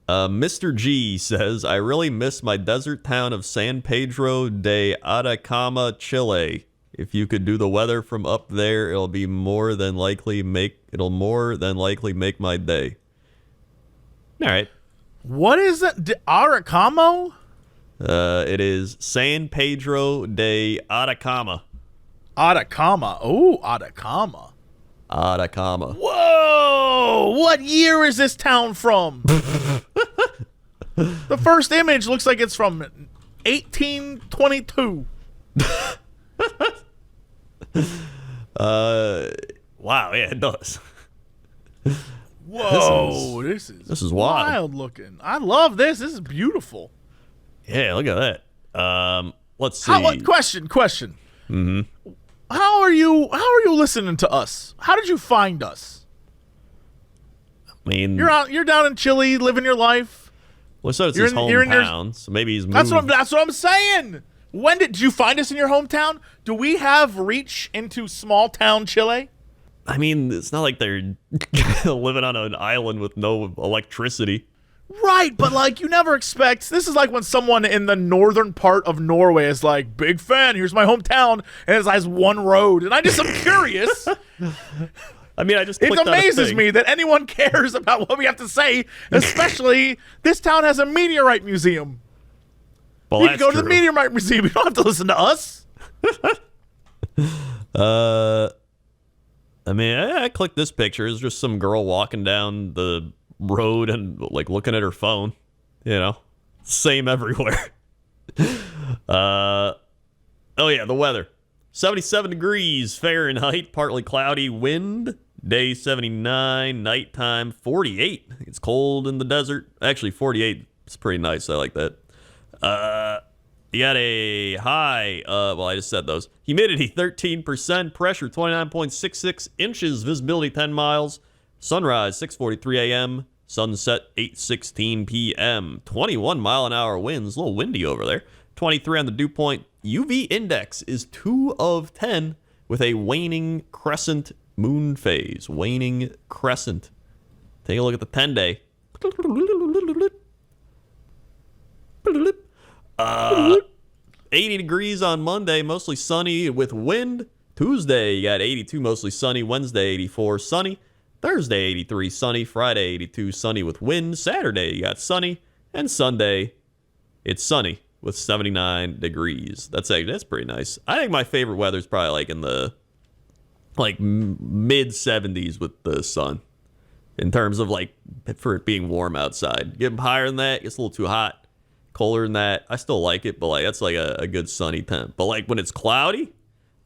Mr. G says, I really miss my desert town of San Pedro de Atacama, Chile. If you could do the weather from up there, it'll more than likely make my day. All right. What is it? Atacama? It is San Pedro de Atacama. Atacama. Oh, Atacama. Atacama. Whoa! What year is this town from? The first image looks like it's from 1822. Wow, yeah, it does. Whoa, this is wild looking. I love this. This is beautiful. Yeah, look at that. Let's see. Question. Mm-hmm. How are you listening to us? How did you find us? I mean, you're down in Chile living your life. Well, so it's his hometown, so maybe he's moved. That's what I'm saying. When did you find us in your hometown? Do we have reach into small town Chile? I mean, it's not like they're living on an island with no electricity. Right, but like you never expect. This is like when someone in the northern part of Norway is like, big fan, here's my hometown, and it has one road. And I'm curious. I mean, it amazes me that anyone cares about what we have to say, especially this town has a meteorite museum. Well, you can go to the meteorite museum. You don't have to listen to us. I mean, I clicked this picture. It's just some girl walking down the road and like looking at her phone. Same everywhere. Oh yeah, the weather. 77 degrees Fahrenheit, partly cloudy, wind. Day 79, nighttime 48. It's cold in the desert. Actually, 48 is pretty nice. I like that. You got a high, I just said those. Humidity 13%, pressure 29.66 inches, visibility 10 miles. Sunrise 6:43 a.m., sunset 8:16 p.m. 21 mile an hour winds, a little windy over there. 23 on the dew point, UV index is 2 of 10 with a waning crescent moon phase. Waning crescent. Take a look at the 10-day. 80 degrees on Monday, mostly sunny with wind. Tuesday, you got 82, mostly sunny. Wednesday, 84, sunny. Thursday, 83, sunny. Friday, 82, sunny with wind. Saturday, you got sunny. And Sunday, it's sunny with 79 degrees. That's pretty nice. I think my favorite weather is probably like in the mid 70s with the sun. In terms of like for it being warm outside. Get higher than that, it gets a little too hot. Colder than that, I still like it, but like that's like a good sunny temp. But like when it's cloudy,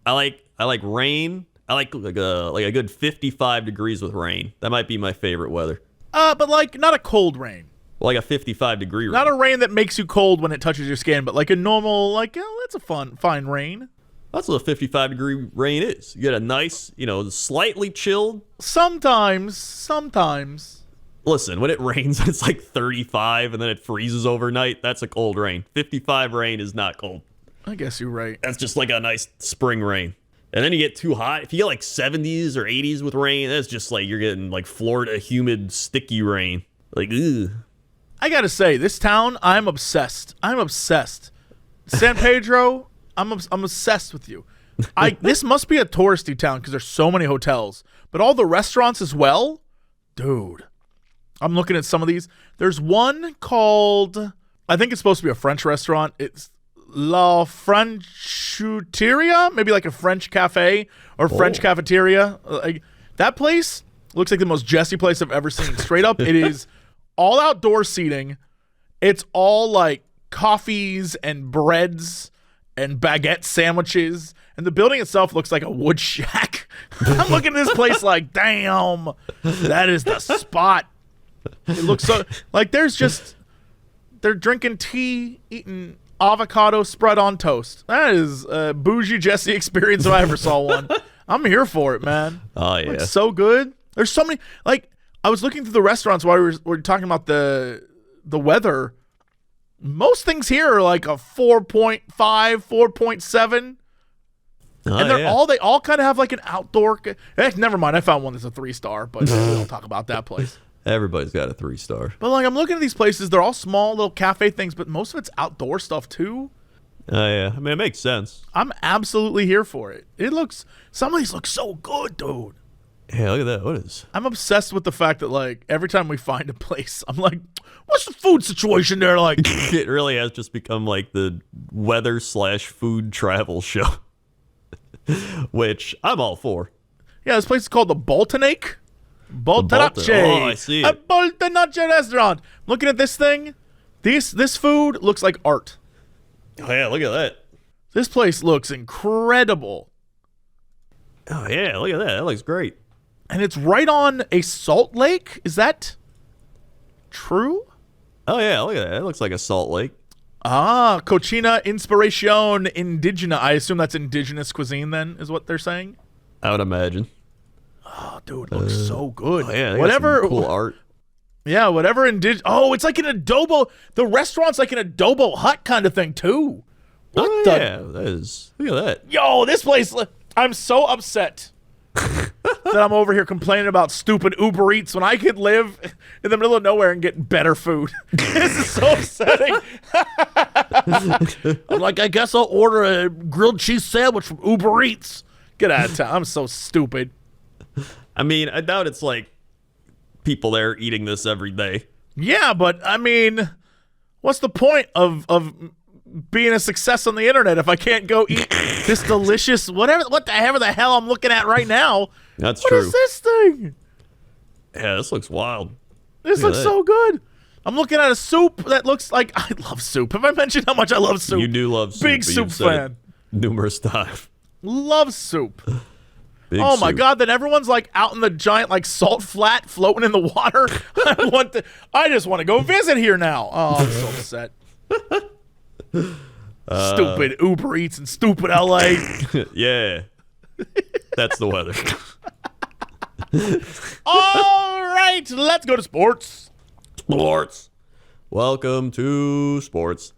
I like rain. I like a good 55 degrees with rain. That might be my favorite weather. But like not a cold rain. Like a 55 degree rain. Not a rain that makes you cold when it touches your skin, but like a normal, like, that's a fine rain. That's what a 55 degree rain is. You get a nice, slightly chilled. Sometimes. Listen, when it rains, it's like 35 and then it freezes overnight. That's a cold rain. 55 rain is not cold. I guess you're right. That's just like a nice spring rain. And then you get too hot. If you get like 70s or 80s with rain, that's just like you're getting like Florida humid, sticky rain. Like, ugh. I gotta say, this town, I'm obsessed. San Pedro, I'm obsessed with you. This must be a touristy town because there's so many hotels, but all the restaurants as well. Dude, I'm looking at some of these. There's one called, I think it's supposed to be a French restaurant. It's La Franchuteria, maybe like a French cafe or French cafeteria. Like, that place looks like the most Jesse place I've ever seen. Straight up, it is all outdoor seating. It's all like coffees and breads and baguette sandwiches. And the building itself looks like a wood shack. I'm looking at this place like, damn, that is the spot. It looks so like they're drinking tea, eating avocado spread on toast. That is a bougie Jesse experience if I ever saw one. I'm here for it, man. Oh, yeah. Looks so good. There's so many, like, I was looking through the restaurants while we were talking about the weather. Most things here are like a 4.5, 4.7. And they all kind of have like an outdoor. Never mind. I found one that's a 3-star, but we don't talk about that place. Everybody's got a 3-star. But like I'm looking at these places, they're all small little cafe things, but most of it's outdoor stuff too. Oh, yeah. I mean, it makes sense. I'm absolutely here for it. Some of these look so good, dude. Yeah, look at that. What is? I'm obsessed with the fact that like every time we find a place, I'm like, what's the food situation there like? It really has just become like the weather/food travel show, which I'm all for. Yeah, this place is called the Boltonake. Boltonace. Oh, I see it. A Boltonace restaurant. Looking at this thing, this food looks like art. Oh, yeah, look at that. This place looks incredible. Oh, yeah, look at that. That looks great. And it's right on a salt lake. Is that true? Oh, yeah, look at that. It looks like a salt lake. Ah, Cochina Inspiración Indigena. I assume that's indigenous cuisine then, is what they're saying? I would imagine. Oh, dude, it looks so good. Oh, yeah, whatever. Some cool art. Yeah, whatever. It's like an adobo. The restaurant's like an adobo hut kind of thing, too. Yeah, that is. Look at that. Yo, this place. I'm so upset that I'm over here complaining about stupid Uber Eats when I could live in the middle of nowhere and get better food. This is so upsetting. I'm like, I guess I'll order a grilled cheese sandwich from Uber Eats. Get out of town. I'm so stupid. I mean, I doubt it's like people there eating this every day. Yeah, but I mean, what's the point of being a success on the internet if I can't go eat this delicious what the hell I'm looking at right now? That's true. What is this thing? Yeah, this looks wild. This looks so good. I'm looking at a soup that looks like I love soup. Have I mentioned how much I love soup? You do love soup. Big soup fan. Numerous times. Love soup. Big oh my soup. God! Then everyone's like out in the giant like salt flat floating in the water. I just want to go visit here now. Oh, I'm so upset. Stupid Uber Eats and stupid LA. Yeah, that's the weather. All right, let's go to sports. Sports. Welcome to sports.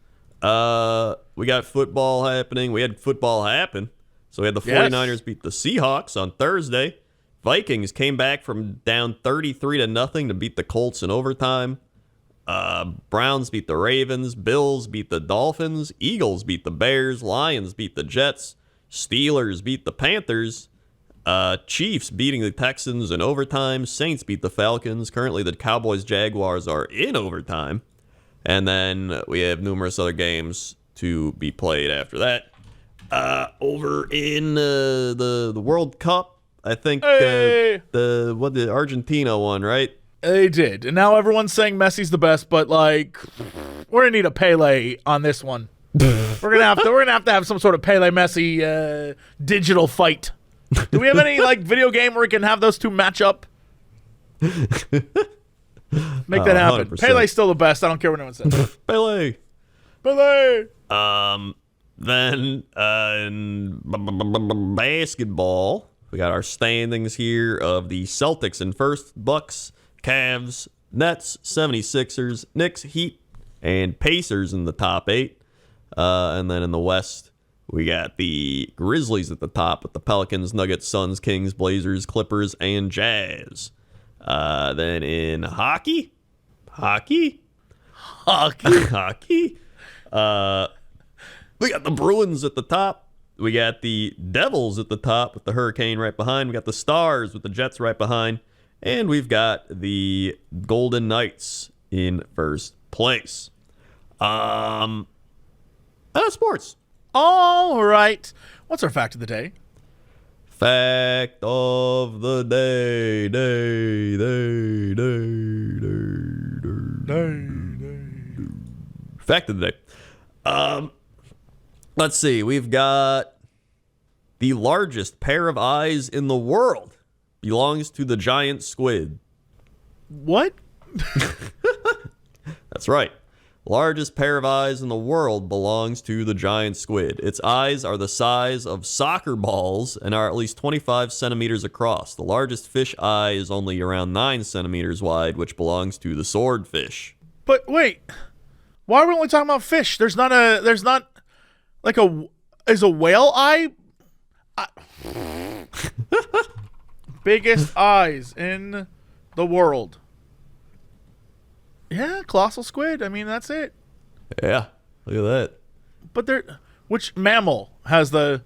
We got football happening. We had football happen. So we had the 49ers beat the Seahawks on Thursday. Vikings came back from down 33-0 to beat the Colts in overtime. Browns beat the Ravens. Bills beat the Dolphins. Eagles beat the Bears. Lions beat the Jets. Steelers beat the Panthers. Chiefs beating the Texans in overtime. Saints beat the Falcons. Currently, the Cowboys-Jaguars are in overtime. And then we have numerous other games to be played after that. Over in the World Cup, I think the Argentina won, right? They did. And now everyone's saying Messi's the best, but like we're gonna need a Pele on this one. we're gonna have to have some sort of Pele Messi digital fight. Do we have any like video game where we can have those two match up? Make that happen. 100%. Pele's still the best. I don't care what anyone says. Pele. Then in basketball, we got our standings here of the Celtics in first, Bucks, Cavs, Nets, 76ers, Knicks, Heat, and Pacers in the top 8. And then in the West, we got the Grizzlies at the top with the Pelicans, Nuggets, Suns, Kings, Blazers, Clippers, and Jazz. Then in hockey, we got the Bruins at the top. We got the Devils at the top with the Hurricane right behind. We got the Stars with the Jets right behind. And we've got the Golden Knights in first place. Sports. All right. What's our fact of the day? Fact of the day. Fact of the day. Let's see. We've got the largest pair of eyes in the world belongs to the giant squid. What? That's right. Largest pair of eyes in the world belongs to the giant squid. Its eyes are the size of soccer balls and are at least 25 centimeters across. The largest fish eye is only around 9 centimeters wide, which belongs to the swordfish. But wait, why are we only talking about fish? Is a whale eye? Biggest eyes in the world. Yeah, colossal squid. I mean, that's it. Yeah, look at that. But which mammal has what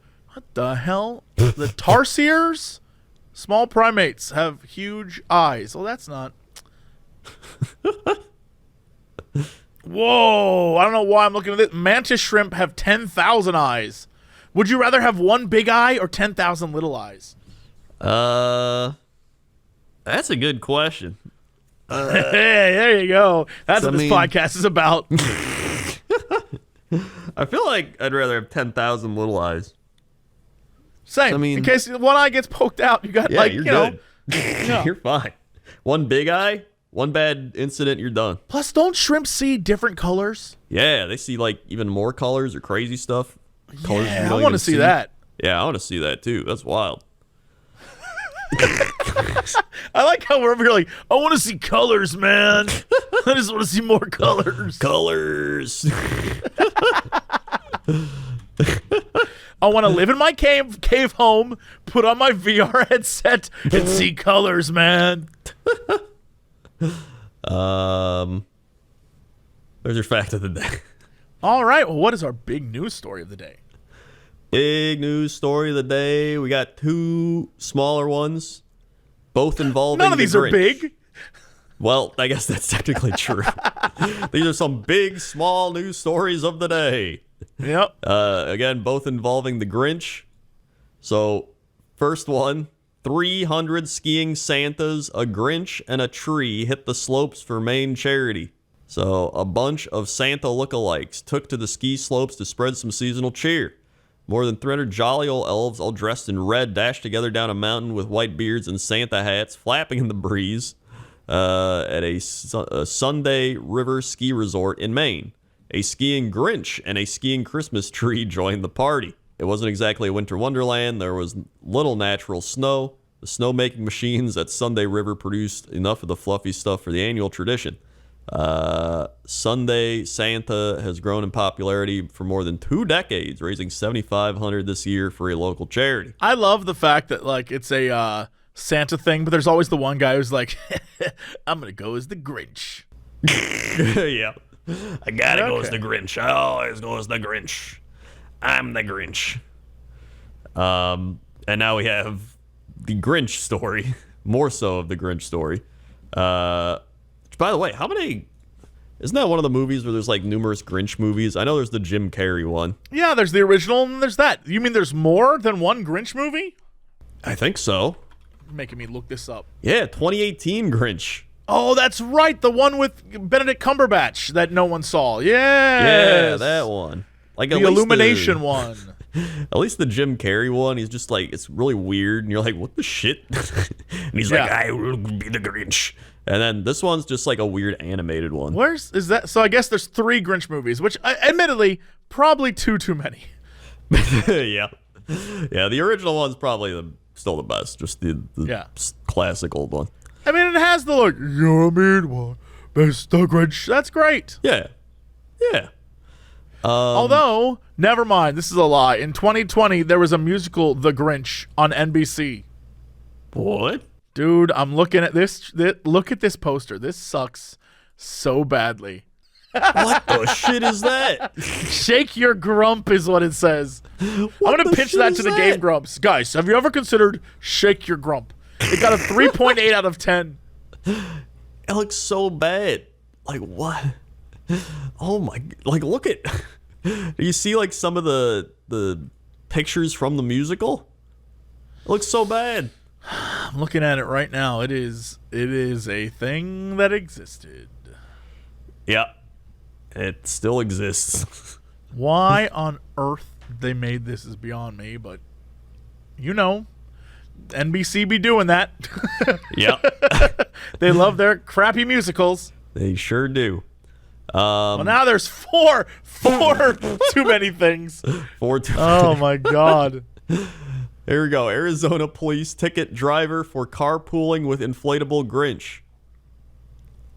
the hell? The tarsiers? Small primates have huge eyes. Well, that's not. Whoa, I don't know why I'm looking at it. Mantis shrimp have 10,000 eyes. Would you rather have one big eye or 10,000 little eyes? That's a good question. Hey, there you go. That's what this podcast is about. I feel like I'd rather have 10,000 little eyes. Same. In case one eye gets poked out, you got you're good. Yeah. You're fine. One big eye, one bad incident, you're done. Plus, don't shrimp see different colors? Yeah, they see like even more colors or crazy stuff. Colors Yeah, I want to see that. Yeah, I want to see that too. That's wild. I like how we're over here like, I want to see colors, man. I just want to see more colors. Colors. I want to live in my cave home, put on my VR headset, and see colors, man. There's your fact of the day. All right. Well, what is our big news story of the day? Big news story of the day. We got two smaller ones, both involving None of these the are Grinch. big. Well, I guess that's technically true. These are some big, small news stories of the day. Yep. Again, both involving the Grinch. So, first one, 300 skiing Santas, a Grinch, and a tree hit the slopes for Maine charity. So, a bunch of Santa lookalikes took to the ski slopes to spread some seasonal cheer. More than 300 jolly old elves, all dressed in red, dashed together down a mountain with white beards and Santa hats, flapping in the breeze at a Sunday River ski resort in Maine. A skiing Grinch and a skiing Christmas tree joined the party. It wasn't exactly a winter wonderland. There was little natural snow. The snowmaking machines at Sunday River produced enough of the fluffy stuff for the annual tradition. Sunday Santa has grown in popularity for more than 2 decades, raising $7,500 this year for a local charity. I love the fact that like it's a Santa thing, but there's always the one guy who's like, I'm gonna go as the Grinch. Yeah. I gotta go as the Grinch. I always go as the Grinch. I'm the Grinch. And now we have the Grinch story. More so of the Grinch story. Which, by the way, isn't that one of the movies where there's like numerous Grinch movies? I know there's the Jim Carrey one. Yeah, there's the original and there's that. You mean there's more than one Grinch movie? I think so. You're making me look this up. Yeah, 2018 Grinch. Oh, that's right. The one with Benedict Cumberbatch that no one saw. Yes. Yeah, that one. Like the Illumination one. At least the Jim Carrey one, he's just like, it's really weird. And you're like, what the shit? And he's like, I will be the Grinch. And then this one's just like a weird animated one. Is that? So I guess there's 3 Grinch movies, which admittedly, probably too many. Yeah. Yeah, the original one's probably still the best. Just the classic old one. I mean, it has the like, you're mean one, Mr. Grinch. That's great. Yeah. Yeah. Although, never mind. This is a lie. In 2020, there was a musical, The Grinch, on NBC. What? Dude, I'm looking at this. Look at this poster. This sucks so badly. What the shit is that? Shake your grump is what it says. I'm going to pitch that to the Game Grumps. Guys, have you ever considered Shake Your Grump? It got a 3.8 out of 10. It looks so bad. Like, what? Oh my, like, look at, do you see like some of the pictures from the musical? It looks so bad. I'm looking at it right now. It is a thing that existed. Yeah. It still exists. Why on earth they made this is beyond me, but you know, NBC be doing that. Yeah. They love their crappy musicals. They sure do. Well, now there's four too many things. 4 too Oh my God. Here we go. Arizona police ticket driver for carpooling with inflatable Grinch.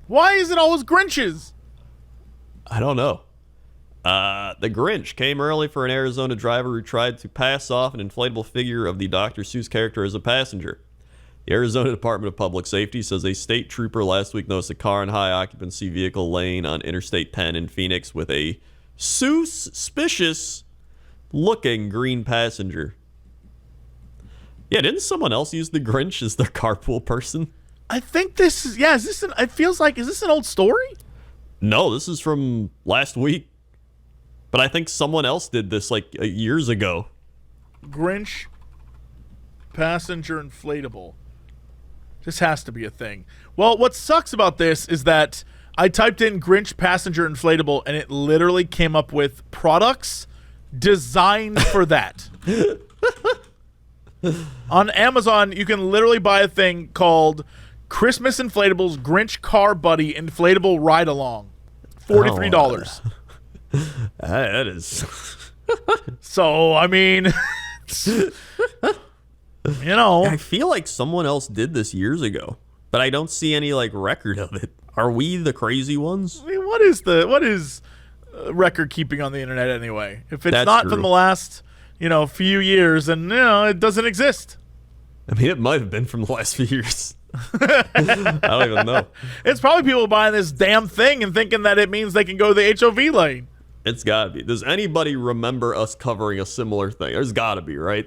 Why is it always Grinches? I don't know. The Grinch came early for an Arizona driver who tried to pass off an inflatable figure of the Dr. Seuss character as a passenger. The Arizona Department of Public Safety says a state trooper last week noticed a car and high-occupancy vehicle laying on Interstate 10 in Phoenix with a suspicious-looking green passenger. Yeah, didn't someone else use the Grinch as their carpool person? I think this is, yeah, it feels like, is this an old story? No, this is from last week. But I think someone else did this like years ago. Grinch passenger inflatable. This has to be a thing. Well, what sucks about this is that I typed in Grinch passenger inflatable and it literally came up with products designed for that. On Amazon, you can literally buy a thing called Christmas Inflatables Grinch Car Buddy Inflatable Ride Along. $43. That is. So, I mean, you know. I feel like someone else did this years ago, but I don't see any like record of it. Are we the crazy ones? I mean, what is record keeping on the internet anyway? If it's not from the last, few years, and it doesn't exist. I mean, it might have been from the last few years. I don't even know. It's probably people buying this damn thing and thinking that it means they can go to the HOV lane. It's gotta be. Does anybody remember us covering a similar thing? There's gotta be, right?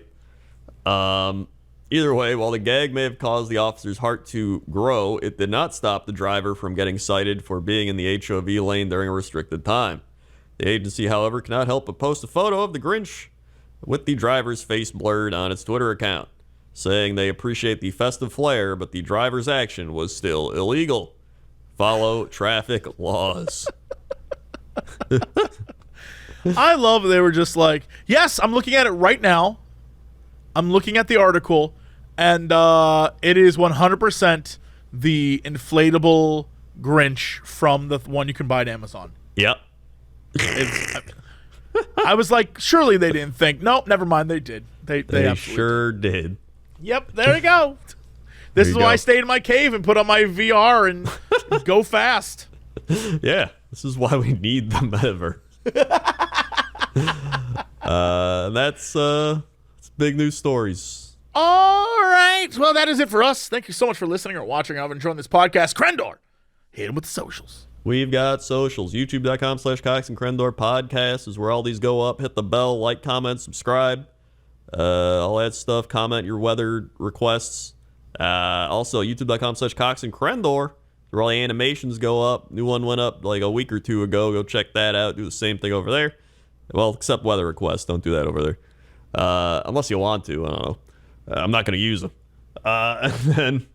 Either way, while the gag may have caused the officer's heart to grow, it did not stop the driver from getting cited for being in the HOV lane during a restricted time. The agency, however, cannot help but post a photo of the Grinch with the driver's face blurred on its Twitter account, saying they appreciate the festive flair, but the driver's action was still illegal. Follow traffic laws. I love they were just like, yes, I'm looking at it right now. I'm looking at the article, and it is 100% the inflatable Grinch from the one you can buy at Amazon. Yep. I was like, surely they didn't think. Nope, never mind. They did. They absolutely sure did. Yep, there you go. This is why I stayed in my cave and put on my VR and go fast. Yeah, this is why we need the metaverse. That's big news stories. All right. Well, that is it for us. Thank you so much for listening or watching. I've enjoyed this podcast. Crendor, hit him with the socials. We've got socials. YouTube.com/Cox and Crendor podcast is where all these go up. Hit the bell, like, comment, subscribe. All that stuff. Comment your weather requests. Also, YouTube.com/Cox and Crendor, where all the animations go up. New one went up like a week or two ago. Go check that out. Do the same thing over there. Well, except weather requests. Don't do that over there. Unless you want to. I don't know. I'm not going to use them. And then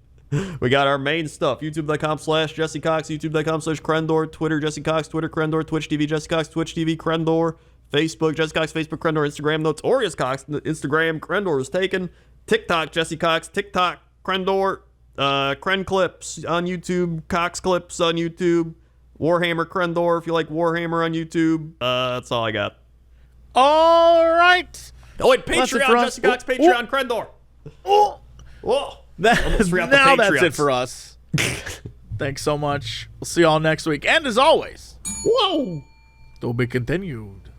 we got our main stuff. YouTube.com/Jesse Cox. YouTube.com/Crendor. Twitter, Jesse Cox. Twitter, Crendor. Twitch TV, Jesse Cox. Twitch TV, Crendor. Facebook, Jesse Cox. Facebook, Crendor. Instagram, Notorious Cox. Instagram, Crendor is taken. TikTok, Jesse Cox. TikTok, Crendor. Cren Clips on YouTube. Cox Clips on YouTube. Warhammer Crendor if you like Warhammer on YouTube. That's all I got. All right. Oh, wait, That's it Patreon, for us. Jesse Cox, Patreon, Crendor. Oh. Whoa. Now that's it Patreons. for us. Thanks so much. We'll see y'all next week. And as always, Whoa. to be continued.